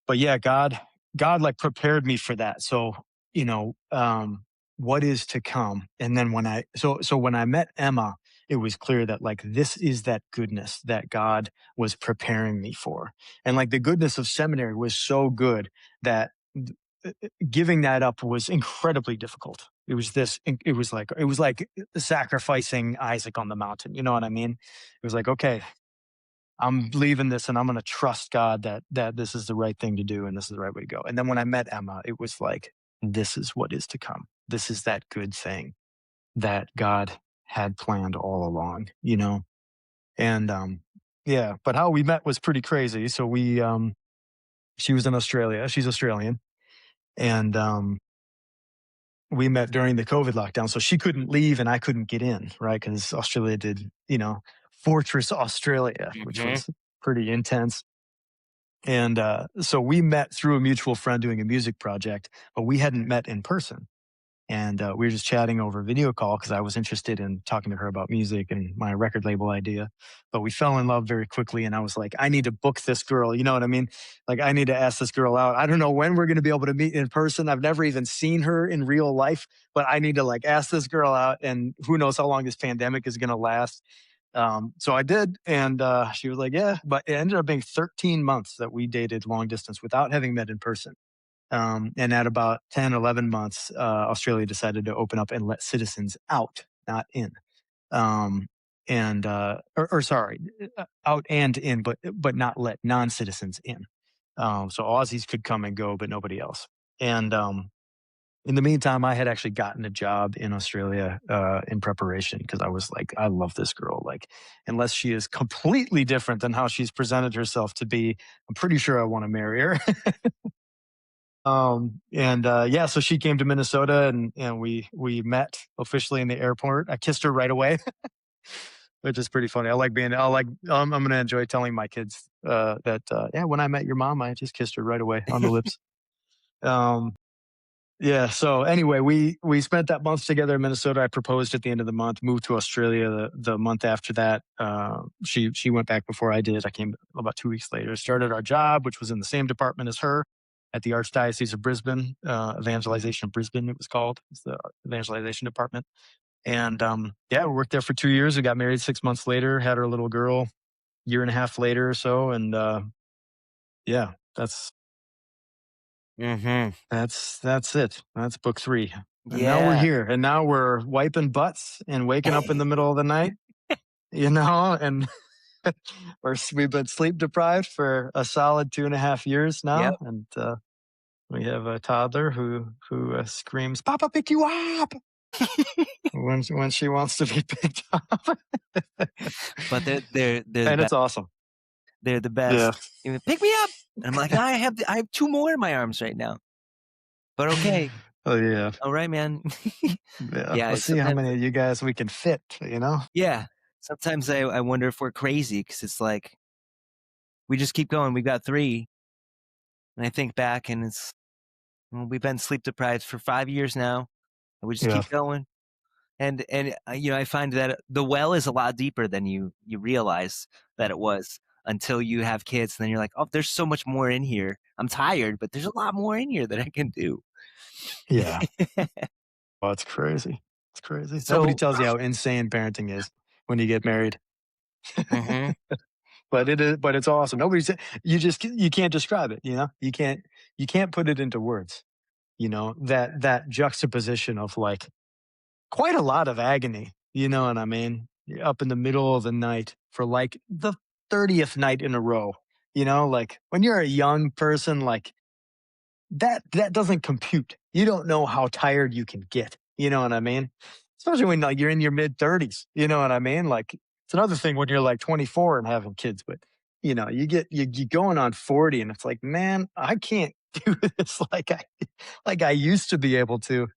But yeah, God like prepared me for that. So, what is to come. And then when I met Emma, it was clear that like this is that goodness that God was preparing me for. And like the goodness of seminary was so good that giving that up was incredibly difficult. It was like sacrificing Isaac on the mountain. You know what I mean? It was like, okay, I'm leaving this and I'm going to trust God that this is the right thing to do and this is the right way to go. And then when I met Emma, it was like, this is what is to come. This is that good thing that God had planned all along. And yeah, but how we met was pretty crazy. So she was in Australia. She's Australian. And we met during the COVID lockdown. So she couldn't leave and I couldn't get in, right? Because Australia did, Fortress Australia, which Hmm. was pretty intense. And so we met through a mutual friend doing a music project, but we hadn't met in person. And we were just chatting over video call because I was interested in talking to her about music and my record label idea. But we fell in love very quickly. And I was like, I need to book this girl. You know what I mean? Like, I need to ask this girl out. I don't know when we're going to be able to meet in person. I've never even seen her in real life, but I need to like ask this girl out. And who knows how long this pandemic is going to last. So I did, and she was like, "Yeah," but it ended up being 13 months that we dated long distance without having met in person. And at about 10, 11 months, Australia decided to open up and let citizens out, not in. Um, or sorry, out and in, but not let non-citizens in. So Aussies could come and go, but nobody else. And in the meantime, I had actually gotten a job in Australia in preparation because I was like, I love this girl. Like, unless she is completely different than how she's presented herself to be, I'm pretty sure I want to marry her. And yeah, so she came to Minnesota, and we met officially in the airport. I kissed her right away, which is pretty funny. I'm gonna enjoy telling my kids that yeah, when I met your mom, I just kissed her right away on the lips. Um, yeah. So anyway, we spent that month together in Minnesota. I proposed at the end of the month. Moved to Australia the month after that. She went back before I did. I came about 2 weeks later. Started our job, which was in the same department as her, at the Archdiocese of Brisbane, Evangelization of Brisbane. It was called. It's the evangelization department. And yeah, we worked there for 2 years. We got married 6 months later. Had our little girl year and a half later or so. And yeah, Mhm. that's it. That's book three. And now we're Yeah. here. And now we're wiping butts and waking up in the middle of the night, and we've been sleep deprived for a solid 2.5 years Yep. now. And we have a toddler who screams, "Papa, pick you up!" when she wants to be picked up. But they're the And best. it's awesome. They're the Yeah. best. You know, "Pick me up!" And I'm like, I have 2 more in my arms right now." But okay. Oh, yeah. Alright, man. Yeah. Yeah, Let's see how sometimes many of you guys we can fit. yeah. Sometimes I wonder if we're crazy because it's like, we just keep going. We've got 3, and I think back and well, we've been sleep deprived for 5 years now, and we just Yeah. keep going. I find that the well is a lot deeper than you realize that it was until you have kids, and then you're like, "Oh, there's so much more in here. I'm tired, but there's a lot more in here that I can do." Yeah. Oh, it's crazy. It's crazy. Nobody So tells you how insane parenting is when you get married. mhm, But it's awesome. You can't describe it. You can't put it into words. That juxtaposition of like quite a lot of agony. You know what I mean? You're up in the middle of the night for like the 30th night in a row. Like when you're a young person, like that doesn't compute. You don't know how tired you can get. You know what I mean? Especially when like you're in your mid 30s. You know what I mean? Like it's another thing when you're like 24 and having kids, but you going on 40 and it's like, man, I can't do this like I used to be able to.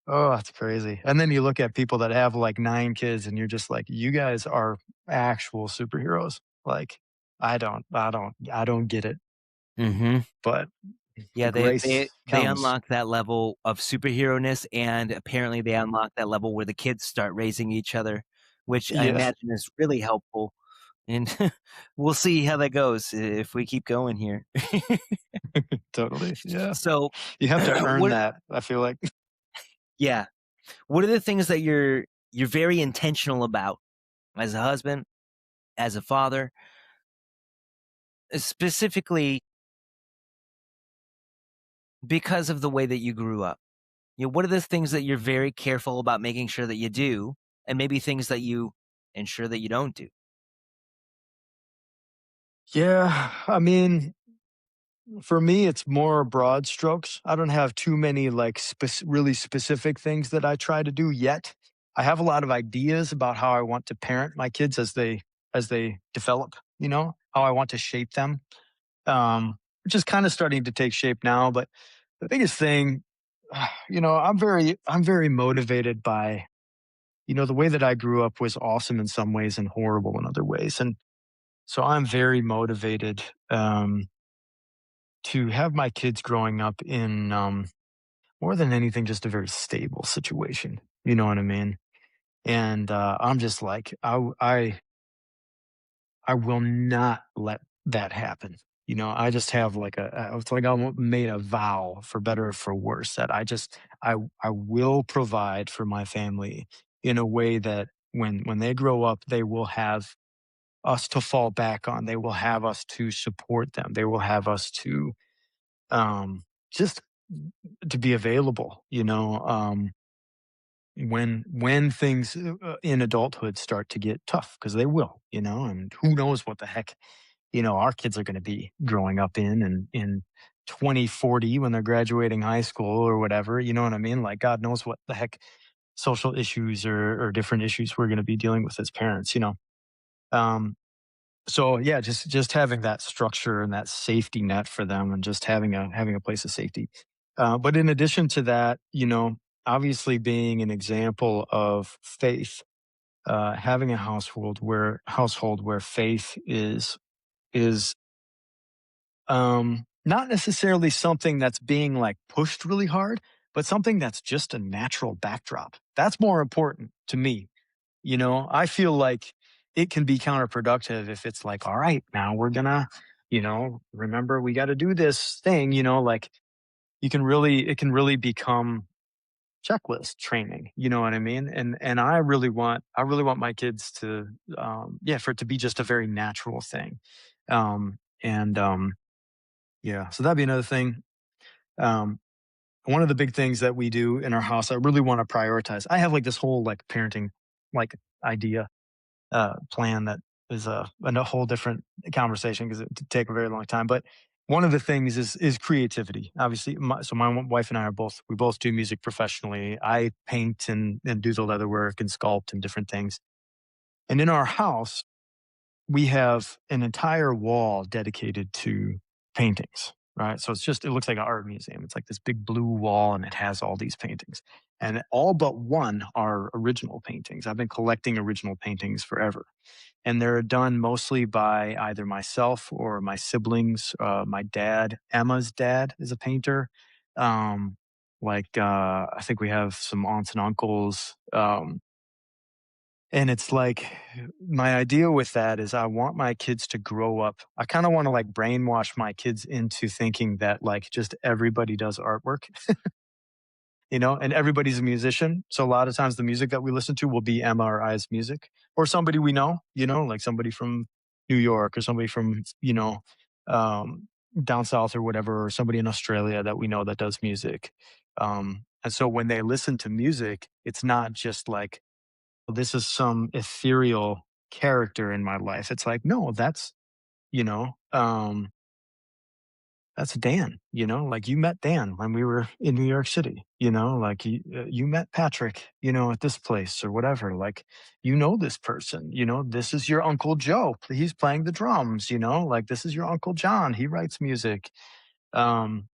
Oh, that's crazy. And then you look at people that have like 9 kids and you're just like, you guys are actual superheroes. Like I don't get it, mhm. but the Yeah, grace they comes. unlock that level of superhero-ness, and apparently they unlock that level where the kids start raising each other, which I Yeah. imagine is really helpful, and we'll see how that goes if we keep going here. Totally. Yeah. So, You have to earn what that, I feel like. yeah, what are the things that you're very intentional about as a husband, as a father, specifically because of the way that you grew up? What are the things that you're very careful about making sure that you do, and maybe things that you ensure that you don't do? Yeah. I mean, for me, it's more broad strokes. I don't have too many like really specific things that I try to do yet. I have a lot of ideas about how I want to parent my kids as they develop, how I want to shape them. Which is kind of starting to take shape now, but the biggest thing, I'm very motivated by, the way that I grew up was awesome in some ways and horrible in other ways. And so I'm very motivated to have my kids growing up in, more than anything, just a very stable situation. You know what I mean? And I'm just like, I will not let that happen. I just have like it's like I made a vow, for better or for worse, that I will provide for my family in a way that when they grow up, they will have us to fall back on. They will have us to support them. They will have us to just to be available, when things in adulthood start to get tough, because they will, and who knows what the heck, our kids are going to be growing up in 2040 when they're graduating high school or whatever, you know what I mean? Like, God knows what the heck social issues or different issues we're going to be dealing with as parents. Um, so yeah, just having that structure and that safety net for them, and just having a place of safety. But in addition to that, obviously being an example of faith, having a household where faith is not necessarily something that's being like pushed really hard, but something that's just a natural backdrop. That's more important to me. I feel like it can be counterproductive if it's like, all right, now we're gonna, remember we got to do this thing, like it can really become checklist training. You know what I mean? And I really want my kids to, yeah, for it to be just a very natural thing. And Yeah, so that'd be another thing. Um, One of the big things that we do in our house, I really want to prioritize. I have like this whole like parenting like idea plan that is a whole different conversation because it would take a very long time. But one of the things is creativity. Obviously, my wife and I we both do music professionally. I paint and do the leather work and sculpt and different things. And in our house, we have an entire wall dedicated to paintings, right? So it looks like an art museum. It's like this big blue wall and it has all these paintings. And all but one are original paintings. I've been collecting original paintings forever. And they're done mostly by either myself or my siblings. My dad, Emma's dad, is a painter. I think we have some aunts and uncles. And it's like, my idea with that is I want my kids to grow up. I kind of want to like brainwash my kids into thinking that like just everybody does artwork, and everybody's a musician. So a lot of times the music that we listen to will be Emma or I's music, or somebody we know, like somebody from New York or somebody from, um, down south or whatever, or somebody in Australia that we know that does music. And so when they listen to music, it's not just like, this is some ethereal character in my life. It's like, no, you know, um, that's Dan, like you met Dan when we were in New York City, like you met Patrick, at this place or whatever. Like, this person, this is your Uncle Joe. He's playing the drums, like this is your Uncle John. He writes music. Um,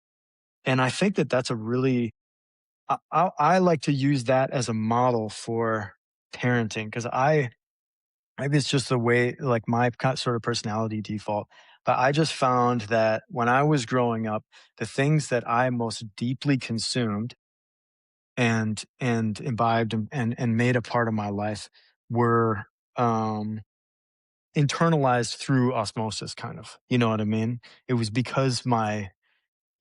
and I think that that's a really, I like to use that as a model for parenting because maybe it's just the way, like my sort of personality default. But I just found that when I was growing up, the things that I most deeply consumed and imbibed and made a part of my life were um, internalized through osmosis, kind of. You know what I mean? It was because my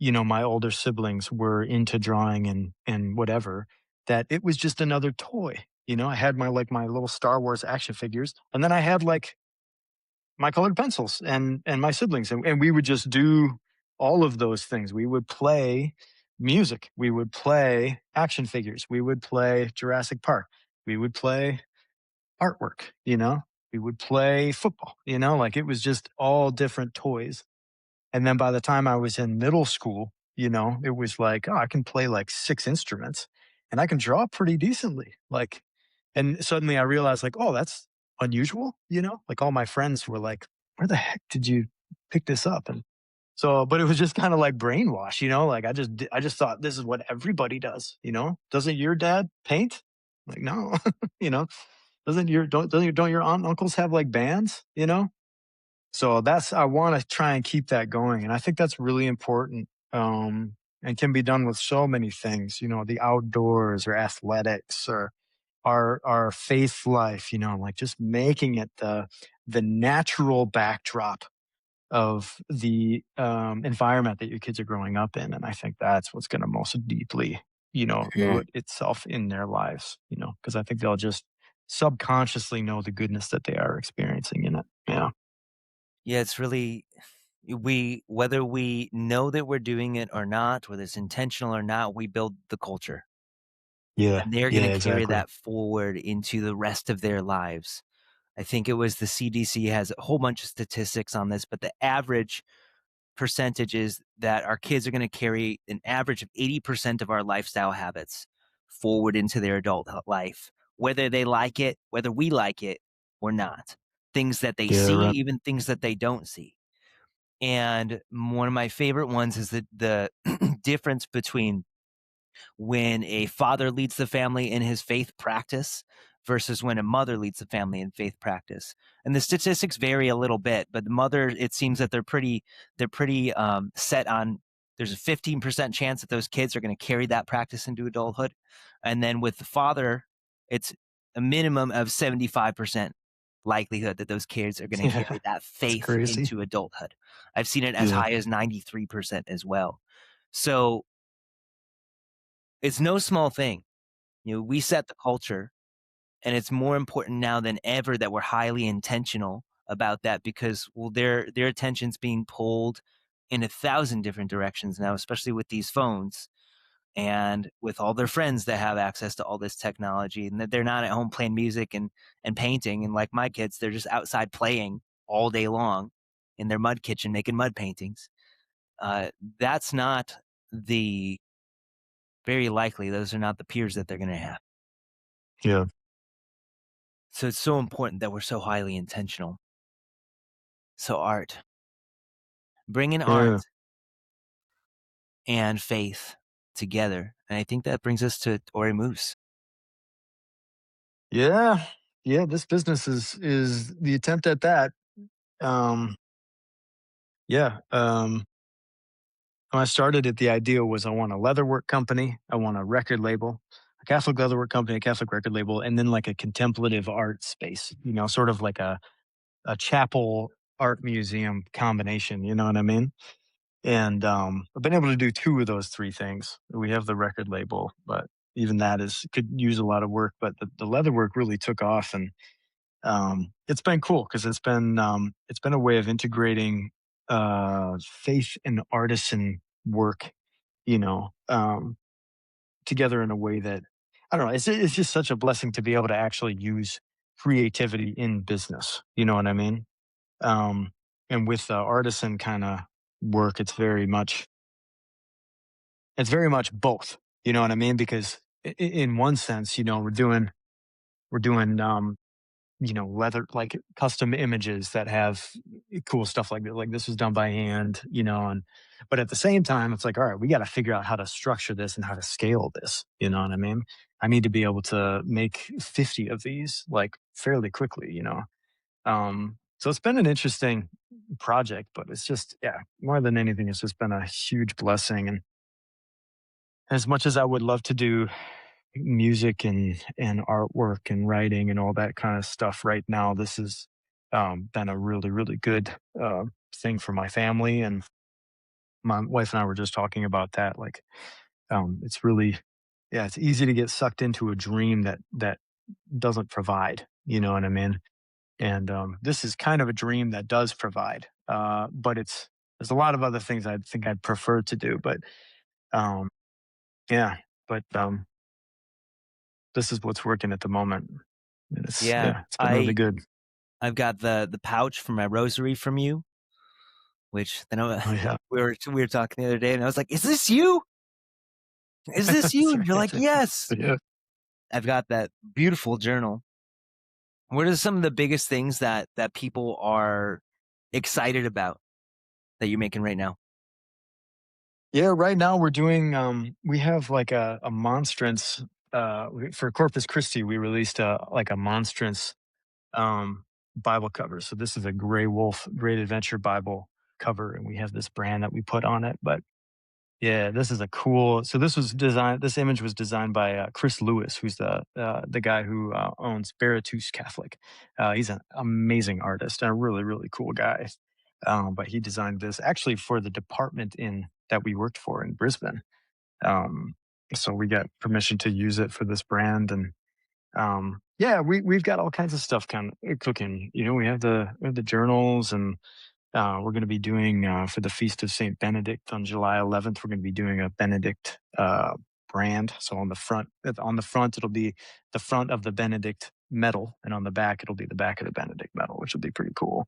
older siblings were into drawing and whatever, that it was just another toy. I had my little Star Wars action figures, and then I had like my colored pencils and my siblings, and we would just do all of those things. We would play music, we would play action figures, we would play Jurassic Park, we would play artwork, we would play football, like it was just all different toys. And then by the time I was in middle school, it was like, oh, I can play like six instruments and I can draw pretty decently. Like, and suddenly I realized, like, oh, that's unusual, like all my friends were like, where the heck did you pick this up? And so, but it was just kind of like brainwash, like I just thought this is what everybody does, doesn't your dad paint? Like, no, you know, don't your aunt and uncles have like bands, so I want to try and keep that going. And I think that's really important. And can be done with so many things, the outdoors or athletics or our faith life, like just making it the natural backdrop of the environment that your kids are growing up in. And I think that's what's going to most deeply, Mhm. root itself in their lives, because I think they'll just subconsciously know the goodness that they are experiencing in it. Yeah. Yeah, it's really we whether we know that we're doing it or not, whether it's intentional or not, we build the culture, Yeah. and they're gonna Yeah, carry exactly. that forward into the rest of their lives. I think it was the CDC has a whole bunch of statistics on this, but the average percentage is that our kids are gonna carry an average of 80% of our lifestyle habits forward into their adult life, whether they like it, whether we like it or not. Things that they Yeah, see, right. even things that they don't see. And one of my favorite ones is the difference between when a father leads the family in his faith practice versus when a mother leads the family in faith practice. And the statistics vary a little bit, but the mother, it seems that they're pretty set on. There's a 15% chance that those kids are going to carry that practice into adulthood, and then with the father, it's a minimum of 75% likelihood that those kids are going to Yeah. carry that It's faith crazy. into adulthood. I've seen it as Yeah. high as 93% as well. So it's no small thing. We set the culture, and it's more important now than ever that we're highly intentional about that because, well, their attention's being pulled in 1,000 different directions now, especially with these phones and with all their friends that have access to all this technology, and that they're not at home playing music and painting. And like my kids, they're just outside playing all day long in their mud kitchen making mud paintings. Uh, that's not the very likely those are not the peers that they're going to have. Yeah. So it's so important that we're so highly intentional. So art, bringing Yeah. art and faith together. And I think that brings us to Ori Moose. Yeah. Yeah, this business is the attempt at that. Um, yeah. When I started it, the idea was I want a leatherwork company, I want a record label, a Catholic leatherwork company, a Catholic record label, and then like a contemplative art space, sort of like a chapel art museum combination, you know what I mean? And I've been able to do two of those three things. We have the record label, but even that is could use a lot of work. But the leatherwork really took off, and it's been cool because it's been a way of integrating faith and artisan work, you know, um, together in a way that I don't know. It's just such a blessing to be able to actually use creativity in business. You know what I mean? Um, and with artisan kind of work, it's very much both. You know what I mean? Because in one sense, we're doing leather like custom images that have cool stuff like that. Like this was done by hand, and but at the same time, it's like, all right, we got to figure out how to structure this and how to scale this. You know what I mean? I need to be able to make 50 of these like fairly quickly. So it's been an interesting project, but it's just, yeah, more than anything, it's just been a huge blessing. And as much as I would love to do music and artwork and writing and all that kind of stuff right now, this has been a really, really good thing for my family. And my wife and I were just talking about that. Like, it's really, yeah, it's easy to get sucked into a dream that doesn't provide. You know what I mean? And this is kind of a dream that does provide, but there's a lot of other things I think I'd prefer to do. But um, yeah, but this is what's working at the moment. And Yeah, yeah, it's been really good. I've got the pouch for my rosary from you, which then Oh yeah, we were talking the other day, and I was like, "Is this you? Is this you?" that's And you're like, right. "Yes." Yeah. I've got that beautiful journal. What are some of the biggest things that people are excited about that you're making right now? Yeah, right now we have like a monstrance for Corpus Christi, we released a monstrance um Bible cover. So this is a Gray Wolf Great Adventure Bible cover, and we have this brand that we put on it. But yeah, this is a cool. So this image was designed by Chris Lewis, who's the guy who owns Baratus Catholic. He's an amazing artist and a really, really cool guy. But he designed this actually for the department in that we worked for in Brisbane. Um, so we got permission to use it for this brand, and Yeah, we've got all kinds of stuff kind of cooking. We have the journals, and we're going to be doing for the Feast of Saint Benedict on July 11th. We're going to be doing a Benedict brand. So on the front it'll be the front of the Benedict medal, and on the back it'll be the back of the Benedict medal, which will be pretty cool.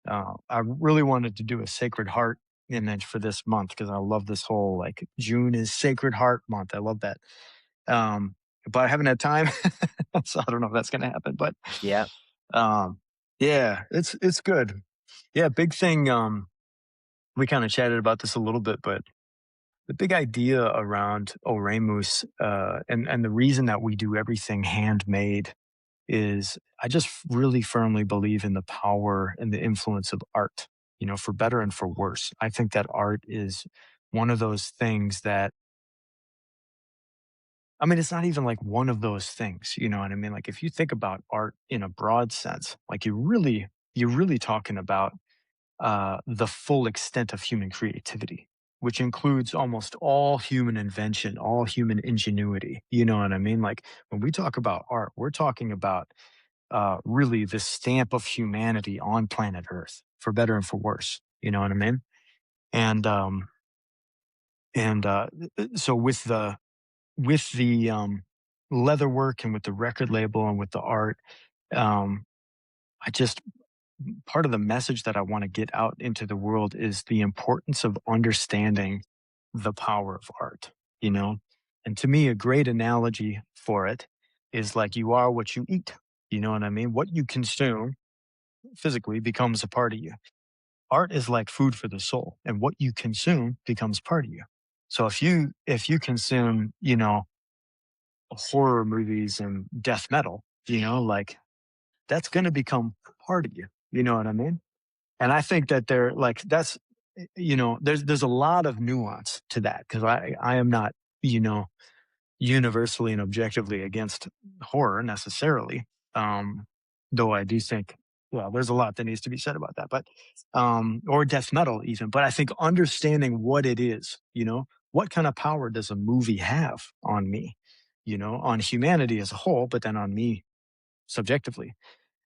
I really wanted to do a Sacred Heart image for this month because I love this whole like June is Sacred Heart month. I love that. Um, but I haven't had time, so I don't know if that's going to happen. But Yeah. um, yeah, it's good. Yeah, big thing. We kind of chatted about this a little bit, but the big idea around Oremus, and the reason that we do everything handmade is I just really firmly believe in the power and the influence of art, for better and for worse. I think that art is one of those things that, I mean, it's not even like one of those things, you know what I mean? Like if you think about art in a broad sense, like you're really talking about the full extent of human creativity, which includes almost all human invention, all human ingenuity. You know what I mean? Like when we talk about art, we're talking about really the stamp of humanity on planet Earth, for better and for worse. You know what I mean? And so with the leather work and with the record label and with the art, um, I just part of the message that I want to get out into the world is the importance of understanding the power of art, you know? And to me, a great analogy for it is like you are what you eat. You know what I mean? What you consume physically becomes a part of you. Art is like food for the soul, and what you consume becomes part of you. So if you consume, horror movies and death metal, like that's going to become part of you. You know what I mean? And I think that they're like that's there's a lot of nuance to that because I am not you know universally and objectively against horror necessarily. Um, though I do think, well, there's a lot that needs to be said about that, but or death metal even. But I think understanding what it is, what kind of power does a movie have on me, on humanity as a whole, but then on me subjectively.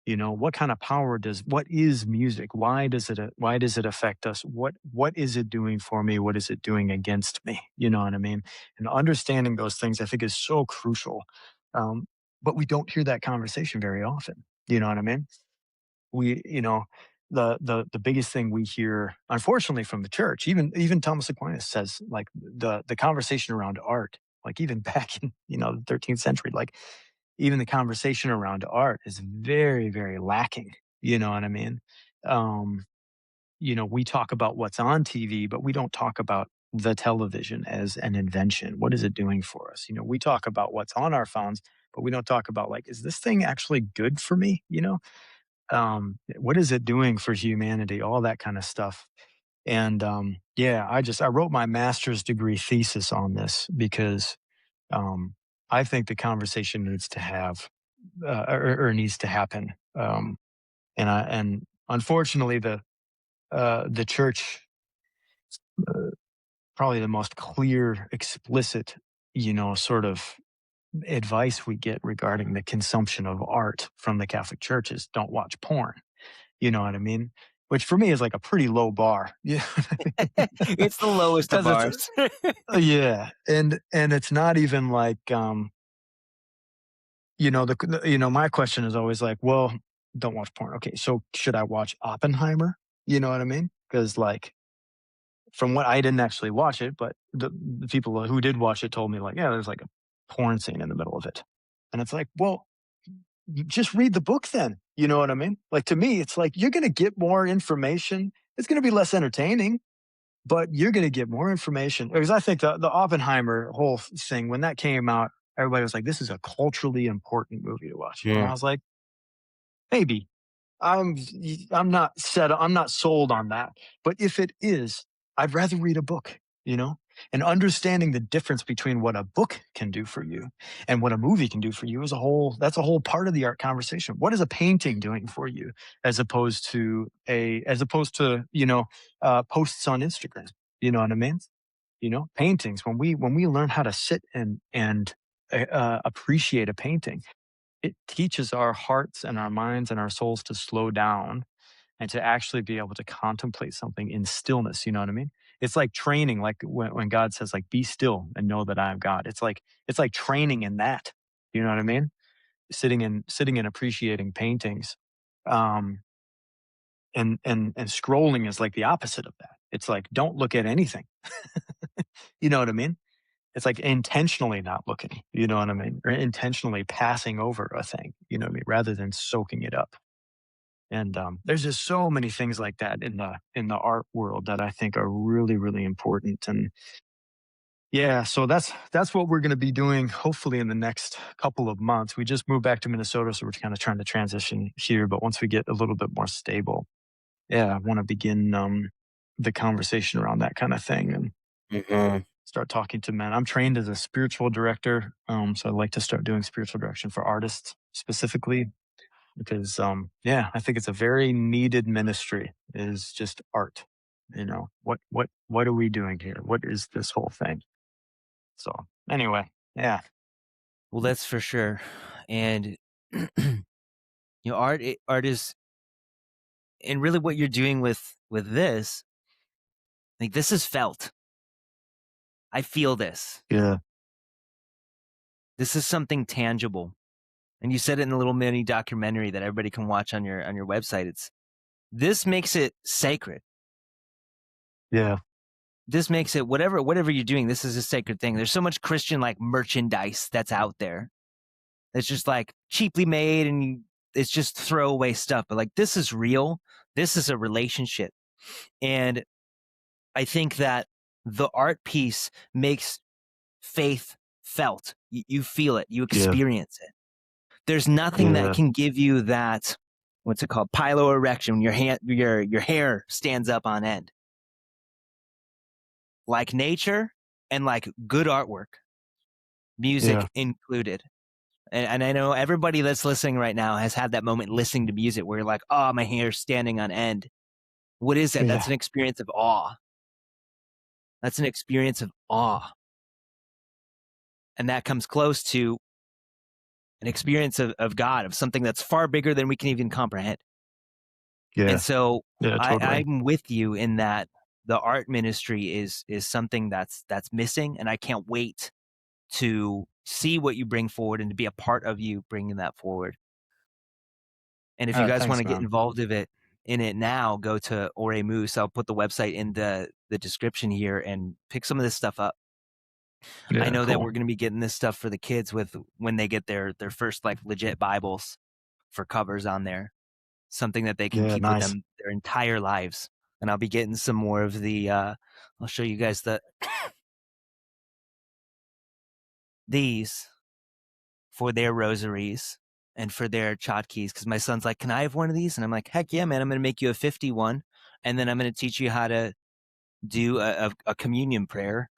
What kind of power what is music? Why does it affect us? What is it doing for me? What is it doing against me? You know what I mean? And understanding those things I think is so crucial. Um, but we don't hear that conversation very often. You know what I mean? We, the biggest thing we hear, unfortunately, from the church, even Thomas Aquinas says like the conversation around art, like even back in the 13th century, like even the conversation around art is very, very lacking. You know what I mean? Um, we talk about what's on TV, but we don't talk about the television as an invention. What is it doing for us? We talk about what's on our phones, but we don't talk about like, is this thing actually good for me? What is it doing for humanity? All that kind of stuff. And yeah, I wrote my master's degree thesis on this because um, I think the conversation needs to have or needs to happen. And unfortunately, the church, uh, probably the most clear, explicit, sort of advice we get regarding the consumption of art from the Catholic Church is don't watch porn. You know what I mean? Which for me is like a pretty low bar. Yeah, It's the lowest of because it's bars. yeah, and it's not even like my question is always like, well, don't watch porn. Okay, so should I watch Oppenheimer? You know what I mean? Because like from what I didn't actually watch it, but the people who did watch it told me like, yeah, there's like a porn scene in the middle of it, and it's like, well, just read the book then. You know what I mean? Like to me, it's like you're going to get more information. It's going to be less entertaining, but you're going to get more information. Because I think the Oppenheimer whole thing when that came out, everybody was like, "This is a culturally important movie to watch," and I Yeah. was like, maybe. I'm I'm not sold on that. But if it is, I'd rather read a book, you know? And understanding the difference between what a book can do for you and what a movie can do for you is that's a whole part of the art conversation. What is a painting doing for you as opposed to posts on Instagram? You know what I mean? Paintings when we learn how to sit and appreciate a painting, it teaches our hearts and our minds and our souls to slow down and to actually be able to contemplate something in stillness. You know what I mean? It's like training, like when God says, like, be still and know that I am God. It's like training in that. You know what I mean? Sitting and appreciating paintings. Um, and scrolling is like the opposite of that. It's like, don't look at anything. You know what I mean? It's like intentionally not looking, you know what I mean? Or intentionally passing over a thing, you know what I mean? Rather than soaking it up. And there's just so many things like that in the art world that I think are really, really important. And yeah, so that's what we're going to be doing. Hopefully, in the next couple of months. We just moved back to Minnesota, so we're kind of trying to transition here. But once we get a little bit more stable, yeah, I want to begin the conversation around that kind of thing and Mhm. start talking to men. I'm trained as a spiritual director, so I'd like to start doing spiritual direction for artists specifically because, yeah, I think it's a very needed ministry. Is just art. You know what are we doing here? What is this whole thing? So anyway, yeah, Well, that's for sure. And art is, and really what you're doing with this, like, this is felt. I feel this. yeah, This is something tangible. And you said it in a little mini documentary that everybody can watch on your website. This makes it sacred. yeah, This makes it whatever you're doing, this is a sacred thing. There's so much Christian like merchandise that's out there. It's just like cheaply made and it's just throwaway stuff. But like, this is real. This is a relationship. And I think that the art piece makes faith felt. You feel it, you yeah, experience it. There's nothing that yeah, can give you that, what's it called? Piloerection, when your hair stands up on end. Like nature and like good artwork, yeah, music included. And I know everybody that's listening right now has had that moment listening to music where you're like, oh, my hair's standing on end. What is that? That's yeah, an experience of awe. That's an experience of awe. And that comes close to an experience of God, of something that's far bigger than we can even comprehend. And yeah, so yeah, totally. I'm with you in that the art ministry is something that's missing. And I can't wait to see what you bring forward and to be a part of you bringing that forward. And if you guys want Thanks, to get man. involved in it now, go to Ore Moose. I'll put the website in the description here and pick some of this stuff up. I Yeah, know that cool. we're going to be getting this stuff for the kids with when they get their first like legit Bibles for covers on there, something that they can Yeah, keep with nice. them their entire lives. And I'll be getting some more of the I'll show you guys these for their rosaries and for their tchotchkes, because my son's like, can I have one of these? And I'm like, heck yeah, man, I'm going to make you a 51. And then I'm going to teach you how to do a communion prayer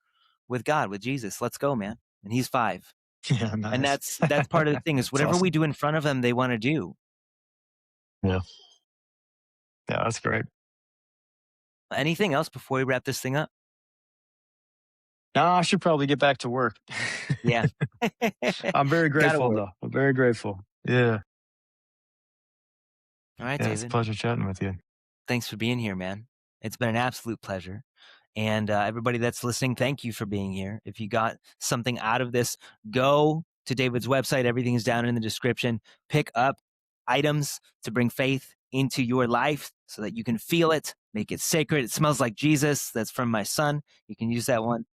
with God, with Jesus. Let's go, man. And he's 5. Yeah, And nice. that's part of the thing, is It's whatever we awesome. do in front of him, they want to do. Yeah, yeah, that's great. Anything else before we wrap this thing up? No, I should probably get back to work. Yeah. I'm very Gotta grateful, work. though. I'm very grateful. Yeah, All right, yeah, it's a David. pleasure chatting with you. Thanks for being here, man. It's been an absolute pleasure. And everybody that's listening, thank you for being here. If you got something out of this, go to David's website. Everything is down in the description. Pick up items to bring faith into your life so that you can feel it, make it sacred. It smells like Jesus. That's from my son. You can use that one.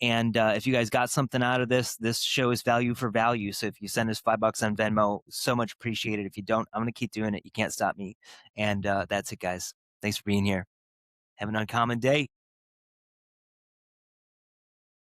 And if you guys got something out of this show is value for value. So if you send us $5 on Venmo, so much appreciated. If you don't, I'm going to keep doing it. You can't stop me. And that's it, guys. Thanks for being here. Have an uncommon day.